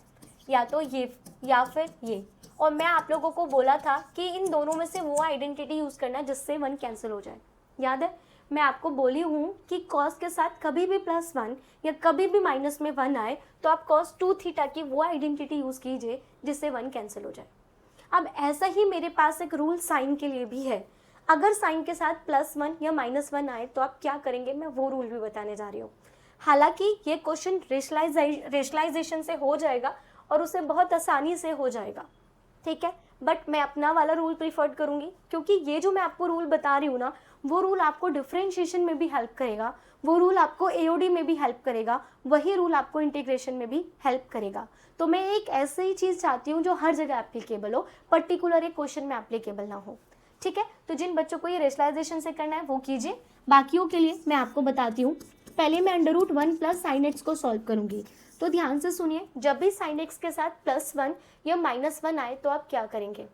Speaker 1: या तो ये या फिर ये। और मैं आप लोगों को बोला था कि इन दोनों में से वो आइडेंटिटी यूज़ करना जिससे 1 कैंसिल हो जाए। याद है मैं आपको बोली हूँ कि cos के साथ कभी भी +1 या कभी भी माइनस में 1 आए तो आप cos 2 थीटा की वो आइडेंटिटी यूज़ कीजिए जिससे 1 कैंसिल हो जाए। अब ऐसा ही मेरे पास एक रूल साइन के लिए भी है। अगर साइन के साथ +1 या -1 आए तो आप क्या करेंगे, मैं वो रूल भी बताने जा रही हूँ। हालांकि ये क्वेश्चन रेशनलाइजेशन से हो जाएगा और उसे बहुत आसानी से हो जाएगा, ठीक है, बट मैं अपना वाला रूल प्रीफर करूँगी क्योंकि ये जो मैं आपको रूल बता रही हूँ ना, वो रूल आपको डिफरेंशिएशन में भी हेल्प करेगा, वो रूल आपको एओडी में भी हेल्प करेगा, वही रूल आपको इंटीग्रेशन में भी हेल्प करेगा। तो मैं एक ऐसी ही चीज़ चाहती हूँ जो हर जगह एप्लीकेबल हो, पर्टिकुलर एक क्वेश्चन में एप्लीकेबल ना हो, ठीक है। तो जिन बच्चों को ये रेशनलाइजेशन से करना है वो कीजिए, बाकियों के लिए मैं आपको बताती हूँ। पहले मैं √1 प्लस साइन एक्स को सॉल्व करूँगी, तो ध्यान से सुनिए। जब भी साइन एक्स के साथ +1 या -1 आए तो आप क्या करेंगे?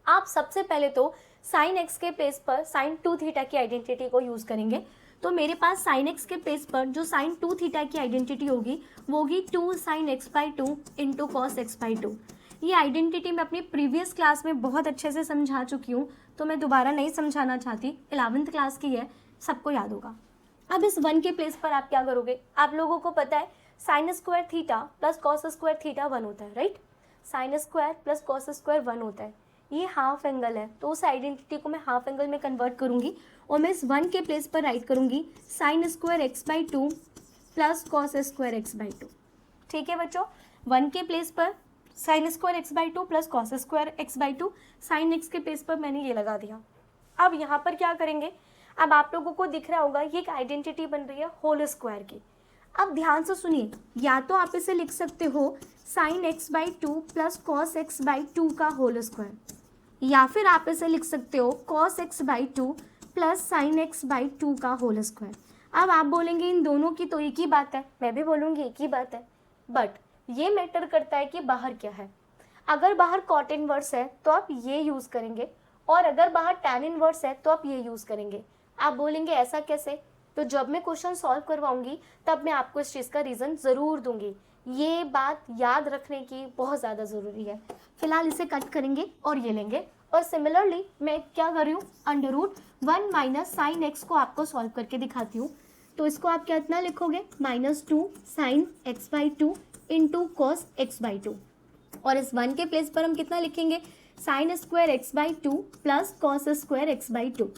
Speaker 1: आप सबसे पहले तो साइन एक्स के प्लेस पर साइन 2 थीटा की आइडेंटिटी को यूज़ करेंगे। तो मेरे पास साइन एक्स के प्लेस पर जो साइन 2 थीटा की आइडेंटिटी होगी वो होगी 2 sin x/2 into cos x/2। ये आइडेंटिटी मैं अपनी प्रीवियस क्लास में बहुत अच्छे से समझा चुकी हूँ, तो मैं दोबारा नहीं समझाना चाहती। 11th क्लास की है, सबको याद होगा। अब इस 1 के प्लेस पर आप क्या करोगे? आप लोगों को पता है sign square theta plus cos square theta 1 होता है, right. Sine square plus cos square 1 होता है। ये हाफ एंगल है तो उस आइडेंटिटी को मैं हाफ एंगल में कन्वर्ट करूँगी और मैं इस 1 के प्लेस पर राइट करूँगी sine square x/2 plus cos square x/2। ठीक है बच्चों, 1 के प्लेस पर sine square x/2 plus cos square x/2, sine x के प्लेस पर मैंने ये लगा दिया। अब यहाँ पर क्या करेंगे? अब आप लोगों को दिख रहा होगा ये एक आइडेंटिटी बन रही है होल स्क्वायर की। अब ध्यान से सुनिए, या तो आप इसे लिख सकते हो sign x by two plus cos x by to का होल स्क्वायर, या फिर आप इसे लिख सकते हो cos x by two plus sine x by to का होल स्क्वायर। अब आप बोलेंगे इन दोनों की तो एक ही बात है, मैं भी बोलूँगी एक ही बात है, बट ये मैटर करता है कि बाहर क्या है। अगर बाहर कॉट इनवर्स है तो आप ये यूज़ करेंगे, और अगर बाहर टैन इनवर्स है तो आप ये यूज़ करेंगे। आप बोलेंगे ऐसा कैसे, तो जब मैं क्वेश्चन सॉल्व करवाऊंगी तब मैं आपको इस चीज़ का रीज़न ज़रूर दूंगी। ये बात याद रखने की बहुत ज़्यादा ज़रूरी है। फिलहाल इसे कट करेंगे और ये लेंगे, और सिमिलरली मैं क्या कर रही हूँ, under root 1 minus sine x को आपको सॉल्व करके दिखाती हूँ। तो इसको आप कितना लिखोगे, -2 sign x by two into cos x by two, और इस 1 के प्लेस पर हम कितना लिखेंगे, sine square x by two plus cos square x by to.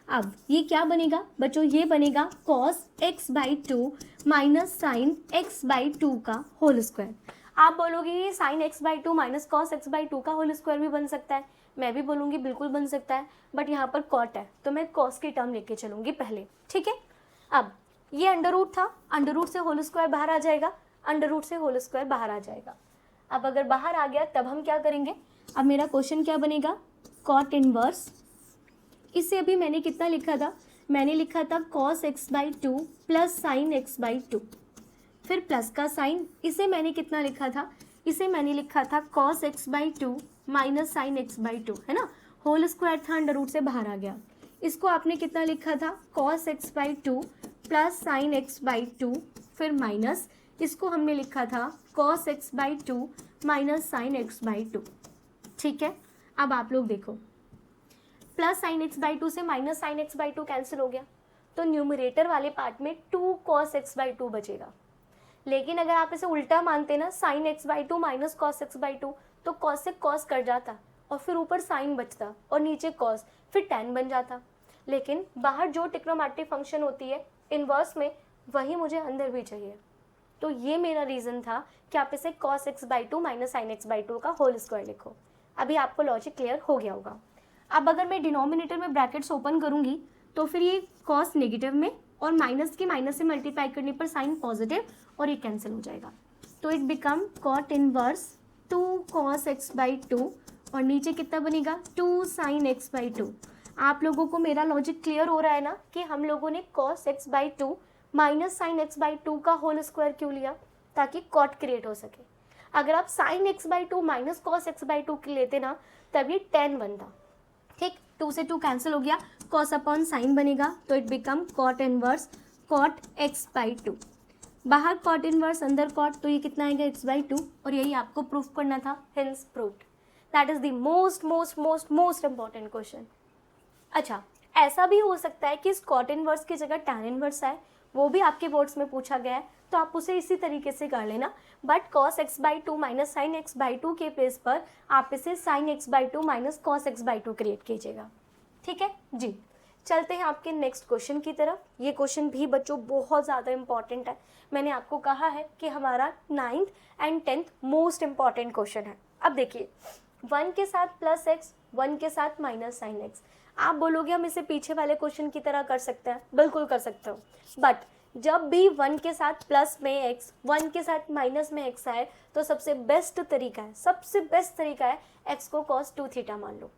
Speaker 1: अब ये क्या बनेगा बच्चों, ये बनेगा cos x by to minus sine x by to का होल स्क्वायर। आप बोलोगे ये sign x by to minus cos x by to का होल स्क्वायर भी बन सकता है, मैं भी बोलूँगी बिल्कुल बन सकता है, बट यहाँ पर कॉट है तो मैं कॉस की टर्म लेके चलूँगी पहले, ठीक है। अब ये अंडर रूट था, अंडर रूट से होल स्क्वायर बाहर आ जाएगा, अंडर रूट से होल स्क्वायर बाहर आ जाएगा। अब अगर बाहर आ गया तब हम क्या करेंगे, अब मेरा क्वेश्चन क्या बनेगा, कॉट इनवर्स, इसे अभी मैंने कितना लिखा था, मैंने लिखा था cos x by two plus sine x by to, फिर प्लस का साइन, इसे मैंने कितना लिखा था, इसे मैंने लिखा था cos x by to minus sine x by to, है ना, होल स्क्वायर था, अंडर रूट से बाहर आ गया। इसको आपने कितना लिखा था, cos x by two plus sine x by to, फिर माइनस, इसको हमने लिखा था cos x by to minus sine x by two, ठीक है। अब आप लोग देखो, plus sine x by two से minus sine x by two cancel हो गया, तो न्यूमरेटर वाले पार्ट में 2 कॉस एक्स बाई टू बचेगा। लेकिन अगर आप इसे उल्टा मानते ना, sign x by to minus cos x by to, तो कॉस से कॉस कट जाता और फिर ऊपर साइन बचता और नीचे कॉस, फिर टैन बन जाता। लेकिन बाहर जो ट्रिग्नोमेट्रिक फंक्शन होती है इनवर्स में, वही मुझे अंदर भी चाहिए। तो ये मेरा रीज़न था कि आप इसे cos x by to minus sine x by to का होल स्क्वायर लिखो। अभी आपको लॉजिक क्लियर हो गया होगा। अब अगर मैं डिनोमिनेटर में ब्रैकेट्स ओपन करूँगी तो फिर ये कॉस नेगेटिव में, और माइनस की माइनस से मल्टीप्लाई करने पर साइन पॉजिटिव, और ये कैंसिल हो जाएगा। तो it become cot inverse 2 cos x by two, और नीचे कितना बनेगा, 2 साइन एक्स बाई टू। आप लोगों को मेरा लॉजिक क्लियर हो रहा है ना, कि हम लोगों ने cos x by to minus sine x by to का होल स्क्वायर क्यों लिया, ताकि कॉट क्रिएट हो सके। अगर आप sign x by to minus cos x by to लेते ना, तब ये टेन बनता, ठीक। 2 से 2 कैंसिल हो गया, कॉस अपॉन साइन बनेगा, तो it become cot inverse cot x by two. बाहर कॉट इनवर्स अंदर कॉट, तो ये कितना आएगा, एक्स बाई टू, और यही आपको प्रूफ करना था, hence proved. That is the most most most most important question. अच्छा, ऐसा भी हो सकता है कि इस कॉट इनवर्स की जगह टैन इनवर्स आए, वो भी आपके बोर्ड्स में पूछा गया है, तो आप उसे इसी तरीके से कर लेना। But cos x by to minus sine x by to के प्लेस पर आप इसे sign x by to minus cos x by to create कीजिएगा, ठीक है जी। चलते हैं आपके नेक्स्ट क्वेश्चन की तरफ। ये क्वेश्चन भी बच्चों बहुत ज़्यादा इंपॉर्टेंट है। मैंने आपको कहा है कि हमारा 9th and 10th most important question है। अब देखिए, 1 के साथ प्लस एक्स, 1 के साथ माइनस साइन एक्स। आप बोलोगे हम इसे पीछे वाले क्वेश्चन की तरह कर सकते हैं, बिल्कुल कर सकते हो, बट जब भी 1 के साथ प्लस में एक्स, 1 के साथ माइनस में एक्स आए, तो सबसे बेस्ट तरीका है एक्स को cos 2 थीटा मान लो।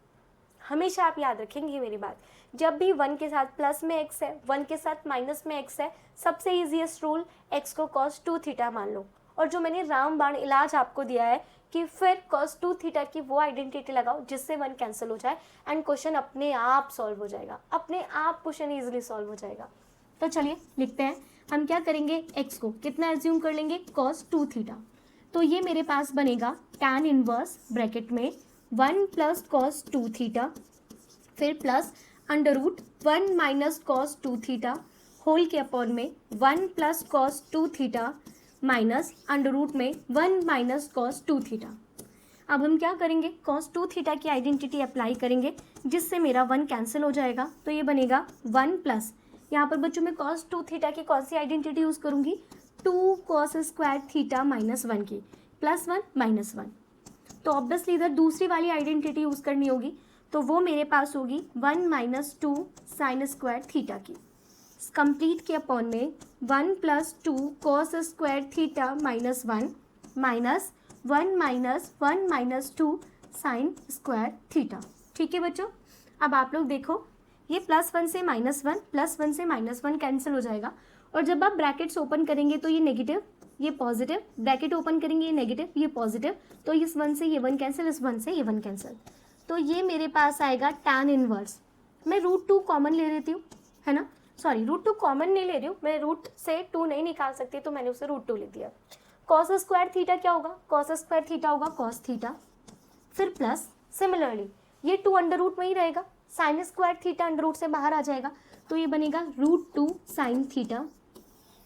Speaker 1: हमेशा आप याद रखेंगे मेरी बात, जब भी 1 के साथ प्लस में एक्स है, 1 के साथ माइनस में एक्स है, सबसे ईजीएस्ट रूल एक्स को cos 2 थीटा मान लो। और जो मैंने रामबाण इलाज आपको दिया है कि फिर cos 2 थीटा की वो आइडेंटिटी लगाओ जिससे 1 कैंसिल हो जाए एंड क्वेश्चन अपने आप सॉल्व हो जाएगा, अपने आप क्वेश्चन ईजिली सॉल्व हो जाएगा। तो चलिए लिखते हैं, हम क्या करेंगे, x को कितना एज्यूम कर लेंगे, cos 2 थीटा। तो ये मेरे पास बनेगा tan इनवर्स ब्रैकेट में 1 प्लस cos 2 थीटा, फिर plus under root 1 minus cos 2 theta whole के अपॉन में 1 plus cos 2 theta minus under root में 1 माइनस cos 2 थीटा। अब हम क्या करेंगे, cos 2 थीटा की आइडेंटिटी अप्लाई करेंगे जिससे मेरा 1 कैंसिल हो जाएगा, तो ये बनेगा 1 प्लस, यहाँ पर बच्चों में cos 2 थीटा की कौन सी आइडेंटिटी यूज़ करूँगी, 2 cos स्क्वायर थीटा माइनस 1 की, प्लस 1 माइनस 1। तो ऑब्वियसली इधर दूसरी वाली आइडेंटिटी यूज़ करनी होगी, तो वो मेरे पास होगी 1 माइनस 2 साइन स्क्वायर थीटा की, कंप्लीट के अपॉन में 1 plus 2 cos square theta minus 1 minus 1 minus 2 sine square theta. ठीक है बच्चों, अब आप लोग देखो ये +1 से -1 +1 से -1 कैंसिल हो जाएगा, और जब आप ब्रैकेट्स ओपन करेंगे तो ये नेगेटिव ये पॉजिटिव, ब्रैकेट ओपन करेंगे ये नेगेटिव ये पॉजिटिव, तो इस 1 से ये 1 कैंसिल, इस 1 से ये 1 कैंसिल, तो ये मेरे पास आएगा tan इनवर्स। मैं √2 कॉमन ले लेती हूँ, है ना, सॉरी √2 कॉमन नहीं ले रही हूँ, मैं रूट से 2 नहीं निकाल सकती तो मैंने उसे √2 ले दिया। कॉस स्क्वायर थीटा क्या होगा, कॉस स्क्वायर थीटा होगा कॉस थीटा, फिर प्लस सिमिलरली ये 2 अंडर रूट में ही रहेगा, sine square theta under root से बाहर आ जाएगा, तो ये बनेगा √2 साइन थीटा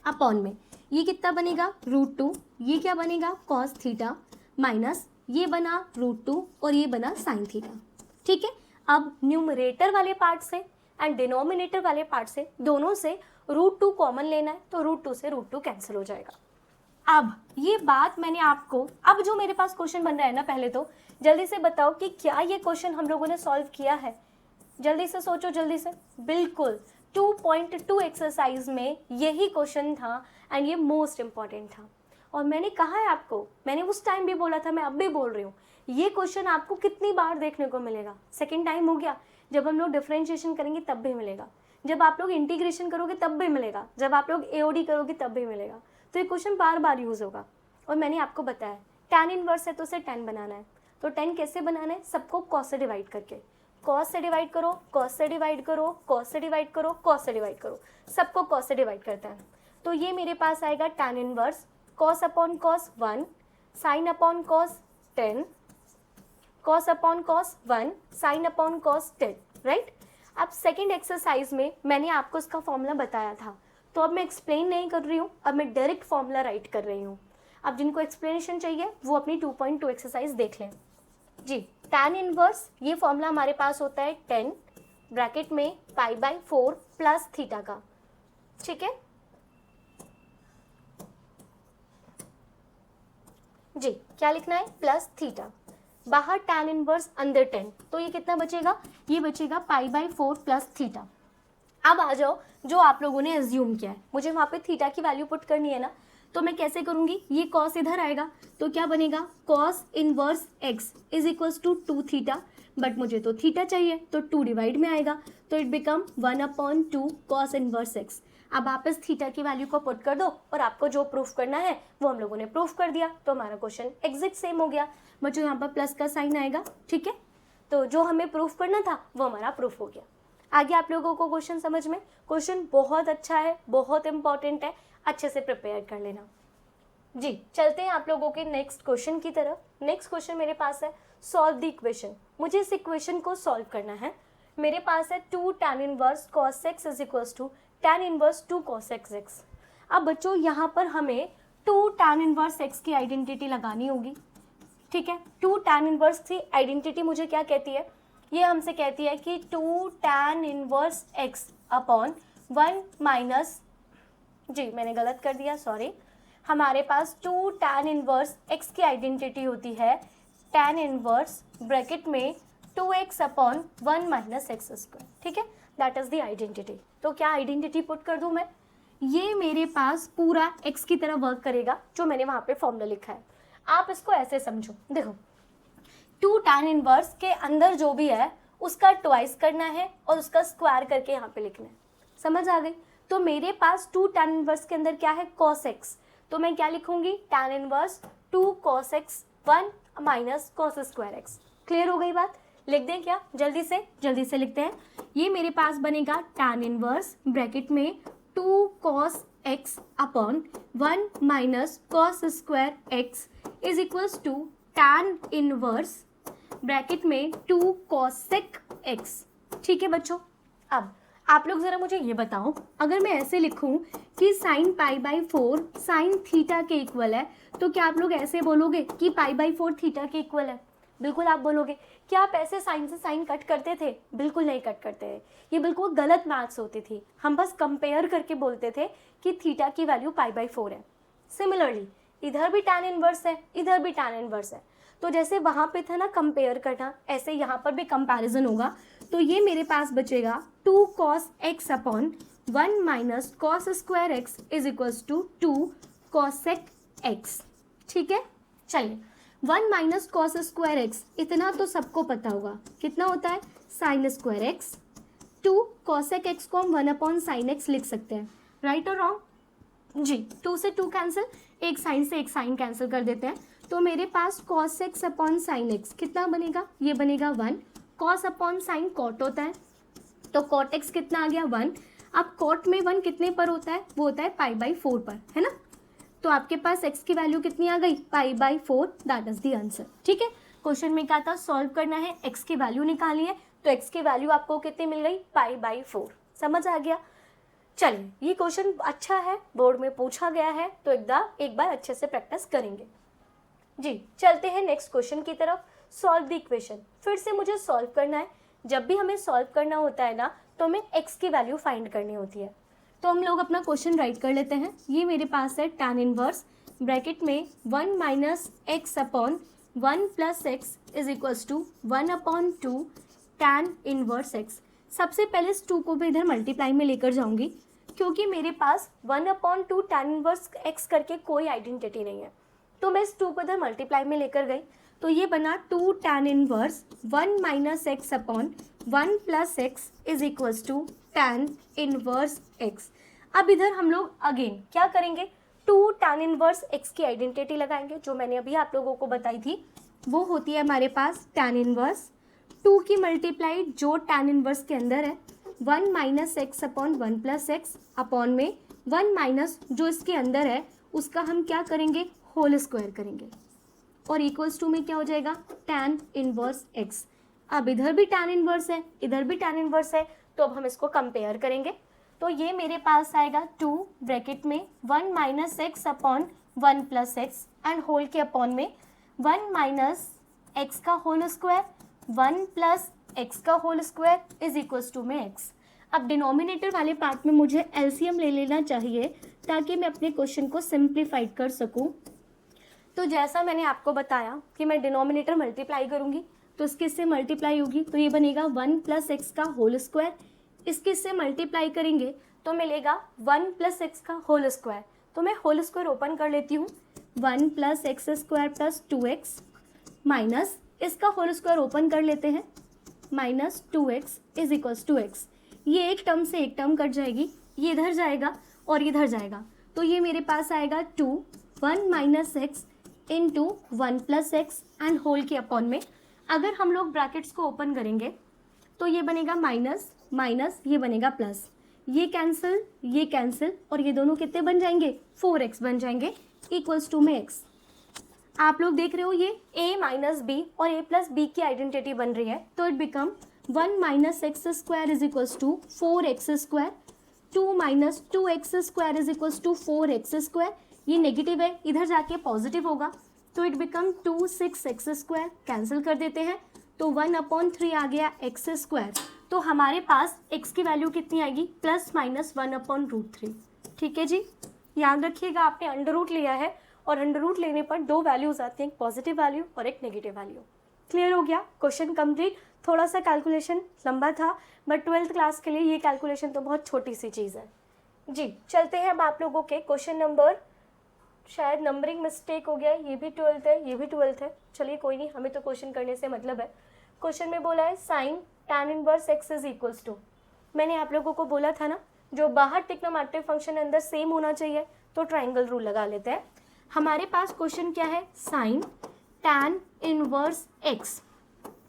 Speaker 1: अपॉन में ये कितना बनेगा √2, ये क्या बनेगा कॉस थीटा माइनस ये बना √2 और ये बना साइन थीटा। ठीक है, अब न्यूमरेटर वाले पार्ट से एंड डिनोमिनेटर वाले पार्ट से दोनों से √2 कॉमन लेना है, तो √2 से √2 कैंसिल हो जाएगा। अब ये बात मैंने आपको, अब जो मेरे पास क्वेश्चन बन रहा है ना, पहले तो जल्दी से बताओ कि क्या ये क्वेश्चन हम लोगों ने सॉल्व किया है, जल्दी से सोचो जल्दी से। बिल्कुल 2.2 एक्सरसाइज में यही क्वेश्चन था एंड ये मोस्ट इम्पॉर्टेंट था, और मैंने कहा है आपको, मैंने उस टाइम भी बोला था, मैं अब भी बोल रही हूँ, ये क्वेश्चन आपको कितनी बार देखने को मिलेगा, सेकेंड टाइम हो गया, जब हम लोग डिफरेंशिएशन करेंगे तब भी मिलेगा, जब आप लोग इंटीग्रेशन करोगे तब भी मिलेगा, जब आप लोग एओडी करोगे तब भी मिलेगा, तो ये क्वेश्चन बार बार यूज होगा। और मैंने आपको बताया tan इनवर्स है तो उसे tan बनाना है, तो tan कैसे बनाना है, सबको cos से डिवाइड करके, cos से डिवाइड करो, cos से डिवाइड करो, cos से डिवाइड करो, cos से डिवाइड करो, सबको cos से डिवाइड करता है, तो ये मेरे पास आएगा tan inverse cos upon cos 1 sine upon cos 10 cos upon cos 1 sine upon cos 10, right. अब सेकेंड एक्सरसाइज में मैंने आपको इसका फॉर्मूला बताया था, तो अब मैं एक्सप्लेन नहीं कर रही हूँ, अब मैं डायरेक्ट फॉर्मूला राइट कर रही हूँ। अब जिनको एक्सप्लेनेशन चाहिए वो अपनी 2.2 एक्सरसाइज देख लें जी। tan इनवर्स ये फॉर्मूला हमारे पास होता है 10 ब्रैकेट में π/4 प्लस थीटा का, ठीक है जी, क्या लिखना है प्लस थीटा, बाहर tan इनवर्स अंदर 10, तो ये कितना बचेगा, ये बचेगा π/4 प्लस थीटा। अब आ जाओ जो आप लोगों ने एज्यूम किया है, मुझे वहाँ पे थीटा की वैल्यू पुट करनी है ना, तो मैं कैसे करूँगी, ये कॉस इधर आएगा तो क्या बनेगा cos inverse x is equals to 2 theta, but मुझे तो थीटा चाहिए तो 2 डिवाइड में आएगा, तो it become 1/2 cos inverse x। अब आप इस थीटा की वैल्यू को पुट कर दो और आपको जो प्रूफ करना है वो हम लोगों ने प्रूफ कर दिया, तो हमारा क्वेश्चन एग्जैक्ट सेम हो गया। बच्चों यहाँ पर प्लस का साइन आएगा, ठीक है, तो जो हमें प्रूफ करना था वो हमारा प्रूफ हो गया। आगे आप लोगों को क्वेश्चन समझ में, क्वेश्चन बहुत अच्छा है, बहुत इंपॉर्टेंट है, अच्छे से प्रिपेयर कर लेना जी। चलते हैं आप लोगों के नेक्स्ट क्वेश्चन की तरफ। नेक्स्ट क्वेश्चन मेरे पास है सॉल्व द इक्वेशन, मुझे इस इक्वेशन को सॉल्व करना है। मेरे पास है 2 tan inverse cos x is equals to tan inverse 2 cos x। अब बच्चों यहाँ पर हमें 2 tan इनवर्स x की आइडेंटिटी लगानी होगी, ठीक है। 2 tan इनवर्स की आइडेंटिटी मुझे क्या कहती है, ये हमसे कहती है कि 2 tan inverse x upon 1 minus, जी मैंने गलत कर दिया सॉरी, हमारे पास 2 tan इनवर्स x की आइडेंटिटी होती है tan इनवर्स ब्रैकेट में 2x upon 1 minus x square, ठीक है, दैट इज द आइडेंटिटी। तो क्या आइडेंटिटी पुट कर दूं मैं, ये मेरे पास पूरा x की तरह वर्क करेगा जो मैंने वहाँ पे फॉर्मूला लिखा है। आप इसको ऐसे समझो, देखो 2 tan इनवर्स के अंदर जो भी है उसका ट्वाइस करना है और उसका स्क्वायर करके यहाँ पे लिखना है, समझ आ गई। तो मेरे पास 2 tan इनवर्स के अंदर क्या है cos x, तो मैं क्या लिखूंगी tan inverse 2 cos x 1 minus cos square x। Clear हो गई बात, लिख दें क्या, जल्दी से लिखते हैं। ये मेरे पास बनेगा tan इनवर्स ब्रैकेट में 2 cos x upon 1 minus cos square x is equals to tan inverse bracket में 2 cosec x, ठीक है बच्चों। अब आप लोग ज़रा मुझे ये बताओ, अगर मैं ऐसे लिखूं कि sin π/4 sin थीटा के इक्वल है, तो क्या आप लोग ऐसे बोलोगे कि π/4 थीटा के इक्वल है, बिल्कुल आप बोलोगे। क्या आप ऐसे साइन से साइन कट करते थे, बिल्कुल नहीं कट करते हैं, ये बिल्कुल गलत मैथ्स होती थी, हम बस कंपेयर करके बोलते थे कि थीटा की वैल्यू π/4 है। सिमिलरली इधर भी tan इनवर्स है, इधर भी tan इनवर्स है, तो जैसे वहाँ पे था ना कंपेयर करना, ऐसे यहाँ पर भी कंपैरिजन होगा। तो ये मेरे पास बचेगा 2 cos x upon 1 minus cos square x is equals to 2 cosec x। ठीक है, चलिए 1 माइनस कॉस स्क्वायर एक्स इतना तो सबको पता होगा, कितना होता है sine square x. 2 cosec x को हम 1 अपॉन साइन एक्स लिख सकते हैं, राइट और रॉन्ग जी। 2 से 2 कैंसिल, एक साइन से एक साइन कैंसिल कर देते हैं, तो मेरे पास cos x upon sine x कितना बनेगा, ये बनेगा 1। cos अपॉन साइन कॉट होता है, तो cot x कितना आ गया 1। अब cot में 1 कितने पर होता है, वो होता है π/4 पर, है ना। तो आपके पास x की वैल्यू कितनी आ गई π/4, दैट इज द आंसर। ठीक है, क्वेश्चन में क्या था, सॉल्व करना है, x की वैल्यू निकालनी है, तो x की वैल्यू आपको कितनी मिल गई π/4। समझ आ गया। चलिए, ये क्वेश्चन अच्छा है, बोर्ड में पूछा गया है, तो एक बार अच्छे से प्रैक्टिस करेंगे जी। चलते हैं नेक्स्ट क्वेश्चन की तरफ। सॉल्व द इक्वेशन, फिर से मुझे सॉल्व करना है। जब भी हमें सॉल्व करना होता है ना, तो हमें x की वैल्यू फाइंड करनी होती है। तो हम लोग अपना क्वेश्चन राइट कर लेते हैं। ये मेरे पास है tan इनवर्स ब्रैकेट में 1 minus x upon 1 plus x is equals to 1 upon 2 tan inverse x. सबसे पहले इस 2 को भी इधर मल्टीप्लाई में लेकर जाऊंगी, क्योंकि मेरे पास 1 अपॉन 2 tan इनवर्स एक्स करके कोई आइडेंटिटी नहीं है। तो मैं इस 2 को इधर मल्टीप्लाई में लेकर गई, तो ये बना 2 tan inverse 1 minus x upon 1 plus x is equals to tan inverse x. अब इधर हम लोग अगेन क्या करेंगे, 2 tan इनवर्स एक्स की आइडेंटिटी लगाएंगे, जो मैंने अभी आप लोगों को बताई थी। वो होती है हमारे पास tan इनवर्स 2 की मल्टीप्लाई जो tan इनवर्स के अंदर है 1 minus x upon 1 plus x upon में 1 माइनस जो इसके अंदर है उसका हम क्या करेंगे, होल स्क्वायर करेंगे, और इक्वल्स टू में क्या हो जाएगा tan इनवर्स एक्स। अब इधर भी tan इनवर्स है, इधर भी tan इनवर्स है, तो अब हम इसको कंपेयर करेंगे। तो ये मेरे पास आएगा 2 ब्रैकेट में 1 minus x upon 1 plus x and whole के अपॉन में 1 माइनस एक्स का होल स्क्वायर 1 प्लस एक्स का whole square is equals to में एक्स। अब डिनोमिनेटर वाले पार्ट में मुझे एलसीएम ले लेना चाहिए, ताकि मैं अपने क्वेश्चन को सिंप्लीफाइड कर सकूं। तो जैसा मैंने आपको बताया कि मैं डिनोमिनेटर मल्टीप्लाई करूंगी, तो इसके इससे मल्टीप्लाई होगी, तो ये बनेगा 1 प्लस एक्स का होल स्क्वायर। इसके इससे मल्टीप्लाई करेंगे तो मिलेगा 1 प्लस एक्स का होल स्क्वायर। तो मैं होल स्क्वायर ओपन कर लेती हूँ, 1 plus x square plus 2x minus इसका होल स्क्वायर ओपन कर लेते हैं, minus 2x is equals to x. ये एक टर्म से एक टर्म कट जाएगी, ये इधर जाएगा और इधर जाएगा, तो ये मेरे पास आएगा 2 1 minus x into 1 plus x and whole के अपॉन में अगर हम लोग ब्रैकेट्स को ओपन करेंगे तो ये बनेगा माइनस माइनस, ये बनेगा प्लस, ये कैंसिल और ये दोनों कितने बन जाएंगे 4x बन जाएंगे इक्वल्स टू में x। आप लोग देख रहे हो ये a माइनस बी और a प्लस बी की आइडेंटिटी बन रही है, तो it become 1 minus x square is equals to 4x square, 2 minus 2x square is equals to 4x square. ये नेगेटिव है, इधर जाके पॉजिटिव होगा, तो it become 2 6x square, cancel कर देते हैं, तो 1/3 आ गया x स्क्वायर। तो हमारे पास x की वैल्यू कितनी आएगी, प्लस माइनस 1/√3। ठीक है जी, याद रखिएगा आपने अंडर रूट लिया है, और अंडर रूट लेने पर 2 वैल्यूज आती हैं, एक पॉजिटिव वैल्यू और एक नेगेटिव वैल्यू। क्लियर हो गया, क्वेश्चन कंप्लीट। थोड़ा सा कैलकुलेशन लंबा था, बट 12th क्लास के लिए ये कैलकुलेशन तो बहुत छोटी सी चीज़ है जी। चलते हैं अब आप लोगों के क्वेश्चन नंबर, शायद नंबरिंग मिस्टेक हो गया है, ये भी 12th है, ये भी 12th है। चलिए कोई नहीं, हमें तो क्वेश्चन करने से मतलब है। क्वेश्चन में बोला है sine tan inverse x is equals to, मैंने आप लोगों को बोला था ना, जो बाहर ट्रिग्नोमेट्रिक फंक्शन अंदर सेम होना चाहिए, तो ट्राइंगल रूल लगा लेते हैं। हमारे पास क्वेश्चन क्या है, साइन tan इनवर्स x।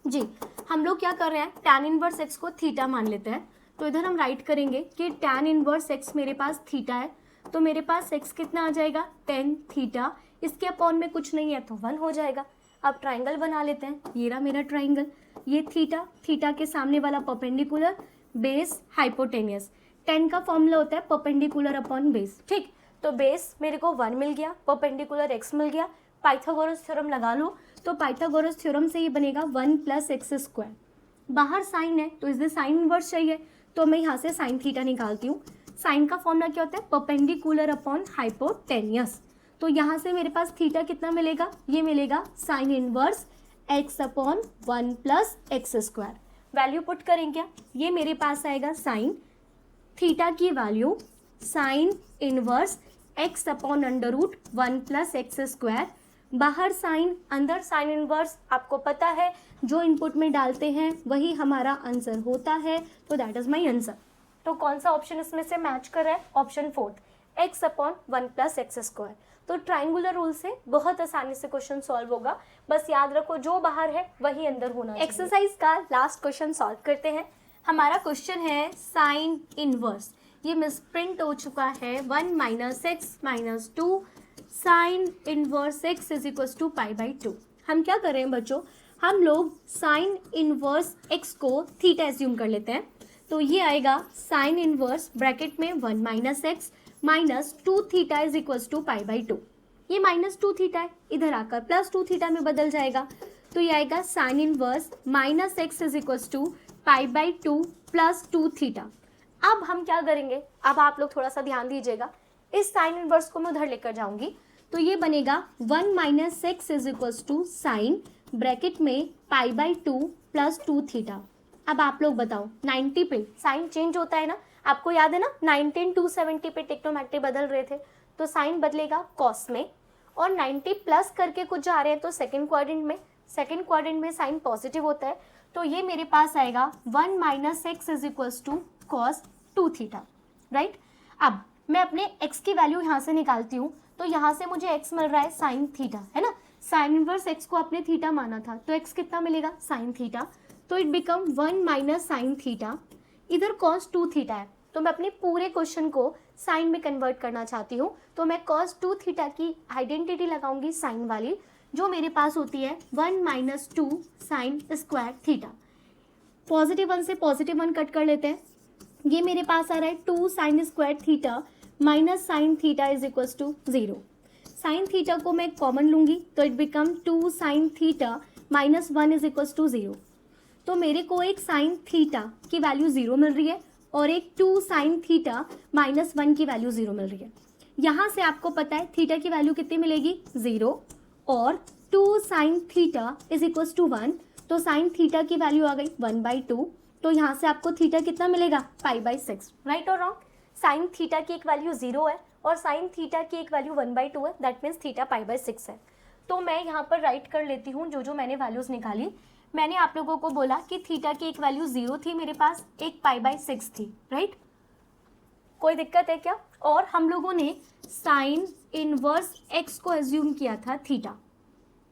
Speaker 1: जी, हम लोग क्या कर रहे हैं, tan इनवर्स x को थीटा मान लेते हैं, तो इधर हम राइट करेंगे कि tan इनवर्स x मेरे पास थीटा है, तो मेरे पास x कितना आ जाएगा tan थीटा, इसके अपॉन में कुछ नहीं है तो 1 हो जाएगा। अब ट्राइंगल बना लेते हैं, ये रहा मेरा ट्राइंगल, ये थीटा के सामने वाला परपेंडिकुलर, बेस हाइपोटेनियस। tan का फॉर्मूला होता है परपेंडिकुलर अपॉन बेस। ठीक, तो बेस मेरे को 1 मिल गया, परपेंडिकुलर x मिल गया, पाइथागोरस थ्योरम लगा लो, तो पाइथागोरस थ्योरम से ये बनेगा 1 प्लस एक्स स्क्वायर। बाहर साइन है तो इसमें साइन इनवर्स चाहिए, तो मैं यहाँ से साइन थीटा निकालती हूँ। साइन का फॉर्मूला क्या होता है, परपेंडिकुलर अपॉन हाइपोटेनियस। तो यहाँ से मेरे पास थीटा कितना मिलेगा, ये मिलेगा sine inverse x upon 1 plus x square. Value put करें क्या, ये मेरे पास आएगा साइन थीटा की value sine inverse x upon under root 1 plus x square. बाहर साइन अंदर साइन इनवर्स, आपको पता है जो इनपुट में डालते हैं वही हमारा आंसर होता है, तो दैट इज माय आंसर। तो कौन सा ऑप्शन इसमें से मैच कर रहा है, option 4 x upon 1 plus x square. तो ट्राइंगुलर रूल से बहुत आसानी से क्वेश्चन सॉल्व होगा, बस याद रखो जो बाहर है वही अंदर होना चाहिए। एक्सरसाइज का लास्ट क्वेश्चन सॉल्व करते हैं। हमारा क्वेश्चन है साइन इनवर्स, ये मिसप्रिंट हो चुका है 1 minus x minus 2 sine inverse x is equal to pi by 2। हम क्या कर रहे हैं बच्चों, हम लोग साइन इनवर्स एक्स को थीटा एज्यूम कर लेते हैं। तो ये आएगा साइन इनवर्स ब्रैकेट में 1 minus x minus 2 theta is equal to pi by 2। ये माइनस 2 थीटा है, इधर आकर प्लस 2 थीटा में बदल जाएगा, तो ये आएगा sine inverse minus x is equal to pi by 2 plus 2 theta. अब हम क्या करेंगे, अब आप लोग थोड़ा सा ध्यान दीजिएगा, इस साइन इनवर्स को मैं उधर लेकर जाऊंगी, तो ये बनेगा 1 minus x is equal to sine bracket में पाई बाई 2 प्लस 2 थीटा। अब आप लोग बताओ 90 पे साइन चेंज होता है ना, आपको याद है ना 19 पे टेक्नोमेट्री बदल रहे थे, तो साइन बदलेगा कॉस में, और 90 प्लस करके कुछ जा रहे हैं तो सेकंड क्वाड्रेंट में साइन पॉजिटिव होता है, तो ये मेरे पास आएगा 1 minus x is equal to cos 2 theta, right. अब मैं अपने x की वैल्यू यहाँ से निकालती हूँ, तो यहाँ से मुझे x मिल रहा है साइन थीटा, है ना, साइन इनवर्स x को आपने थीटा माना था, तो x कितना मिलेगा साइन थीटा, तो it become 1 minus sine theta, इधर कॉस 2 थीटा है, तो मैं अपने पूरे क्वेश्चन को साइन में कन्वर्ट करना चाहती हूँ, तो मैं कॉस 2 थीटा की आइडेंटिटी लगाऊंगी साइन वाली, जो मेरे पास होती है 1 minus 2 sine square theta. Positive 1 से पॉजिटिव 1 कट कर लेते हैं, ये मेरे पास आ रहा है 2 sine square theta minus sine theta is equal to 0। Sine theta को मैं कॉमन लूंगी, तो it become 2 sine theta minus 1 is equal to 0। तो मेरे को एक साइन थीटा की वैल्यू 0 मिल रही है और एक 2 साइन थीटा माइनस 1 की वैल्यू 0 मिल रही है। यहाँ से आपको पता है थीटा की वैल्यू कितनी मिलेगी 0 और 2 sine theta is equal to 1, तो साइन थीटा की वैल्यू आ गई 1/2, तो यहाँ से आपको थीटा कितना मिलेगा पाई बाई 6, राइट और रॉन्ग। साइन थीटा की एक वैल्यू 0 है और साइन थीटा की एक वैल्यू 1/2 है, that means theta pi by 6 है। तो मैं यहाँ पर राइट कर लेती हूँ जो मैंने वैल्यूज़ निकाली। मैंने आप लोगों को बोला कि थीटा की एक वैल्यू 0 थी मेरे पास, एक पाई बाई 6 थी, राइट, कोई दिक्कत है क्या। और हम लोगों ने साइन इनवर्स x को एज्यूम किया था थीटा,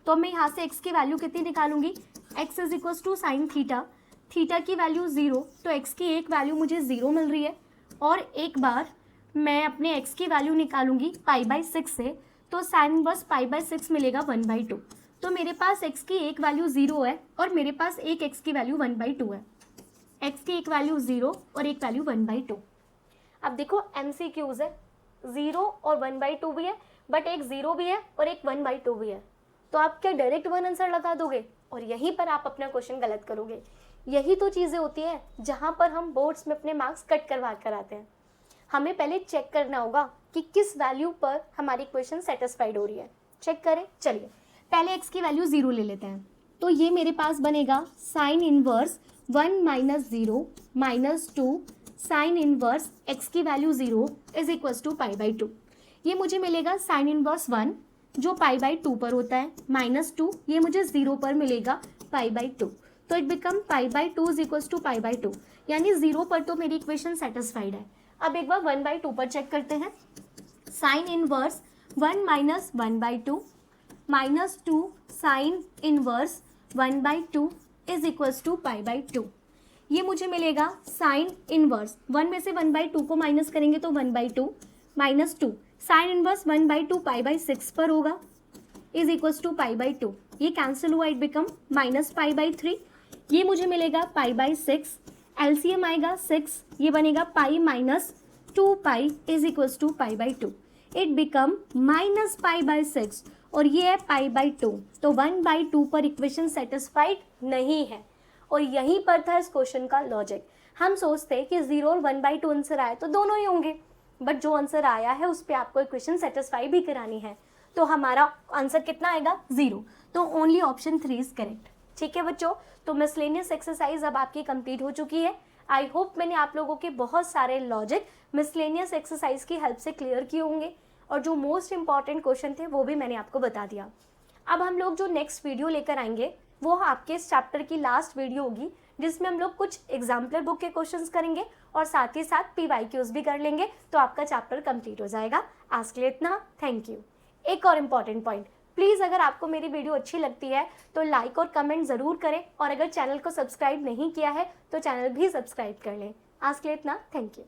Speaker 1: तो मैं यहाँ से x की वैल्यू कितनी निकालूंगी, x is equal to sine theta, theta की वैल्यू 0, तो x की एक वैल्यू मुझे 0 मिल रही है, और एक बार मैं अपने x की वैल्यू निकालूंगी पाई बाई 6 से, तो साइन इनवर्स पाई बाई 6 मिलेगा 1/2। तो मेरे पास x की एक वैल्यू 0 है और मेरे पास एक x की वैल्यू 1/2 है, x की एक वैल्यू 0 और एक वैल्यू 1/2। अब देखो MCQs है, 0 और 1/2 भी है, बट एक 0 भी है और एक 1/2 भी है, तो आप क्या डायरेक्ट 1 आंसर लगा दोगे और यहीं पर आप अपना क्वेश्चन गलत करोगे। यही तो चीज़ें होती हैं जहाँ पर हम बोर्ड्स में अपने मार्क्स कट करवा कर आते हैं। हमें पहले चेक करना होगा कि किस वैल्यू पर हमारी क्वेश्चन सेटिस्फाइड हो रही है, चेक करें। चलिए पहले x की वैल्यू 0 ले लेते हैं, तो ये मेरे पास बनेगा sine inverse 1 minus 0 minus 2 sine inverse x की value 0 is equal to pi by 2। ये मुझे मिलेगा साइन इनवर्स 1 जो पाई बाई 2 पर होता है, माइनस 2 ये मुझे 0 पर मिलेगा पाई बाई 2, तो it become pi by 2 is equal to pi by 2, यानी 0 पर तो मेरी इक्वेशन सेटिस्फाइड है। अब एक बार 1/2 पर चेक करते हैं, sine inverse 1 minus 1/2 minus 2 sine inverse 1/2 is equals to pi by 2। ये मुझे मिलेगा साइन इनवर्स 1 में से 1/2 को माइनस करेंगे तो 1/2 minus 2 sine inverse 1/2 pi by 6 पर होगा is equals to pi by 2। ये कैंसिल हुआ, it become minus pi by 3। ये मुझे मिलेगा पाई बाई 6, एलसीएम आएगा 6, ये बनेगा pi minus 2 pi is equals to pi by 2। It become minus pi by 6 और ये है पाई बाई 2, तो 1/2 पर इक्वेशन सेटिस्फाइड नहीं है। और यहीं पर था इस क्वेश्चन का लॉजिक। हम सोचते हैं कि 0 और 1/2 आंसर आए तो दोनों ही होंगे, बट जो आंसर आया है उस पर आपको इक्वेशन सेटिस्फाई भी करानी है। तो हमारा आंसर कितना आएगा 0। तो ओनली ऑप्शन 3 इज करेक्ट। ठीक है बच्चों, तो मिसलेनियस एक्सरसाइज अब आपकी कंप्लीट हो चुकी है। आई होप मैंने आप लोगों के बहुत सारे लॉजिक मिसलेनियस एक्सरसाइज की हेल्प से क्लियर किए होंगे और जो मोस्ट इंपॉर्टेंट क्वेश्चन थे वो भी मैंने आपको बता दिया। अब हम लोग जो नेक्स्ट वीडियो लेकर आएंगे वो आपके इस चैप्टर की लास्ट वीडियो होगी, जिसमें हम लोग कुछ एग्जाम्पलर बुक के क्वेश्चंस करेंगे और साथ ही साथ PYQs भी कर लेंगे, तो आपका चैप्टर कंप्लीट हो जाएगा। आज के लिए इतना, थैंक यू। एक और इम्पॉर्टेंट पॉइंट, प्लीज़ अगर आपको मेरी वीडियो अच्छी लगती है तो लाइक और कमेंट ज़रूर करें, और अगर चैनल को सब्सक्राइब नहीं किया है तो चैनल भी सब्सक्राइब कर लें। आज के लिए इतना, थैंक यू।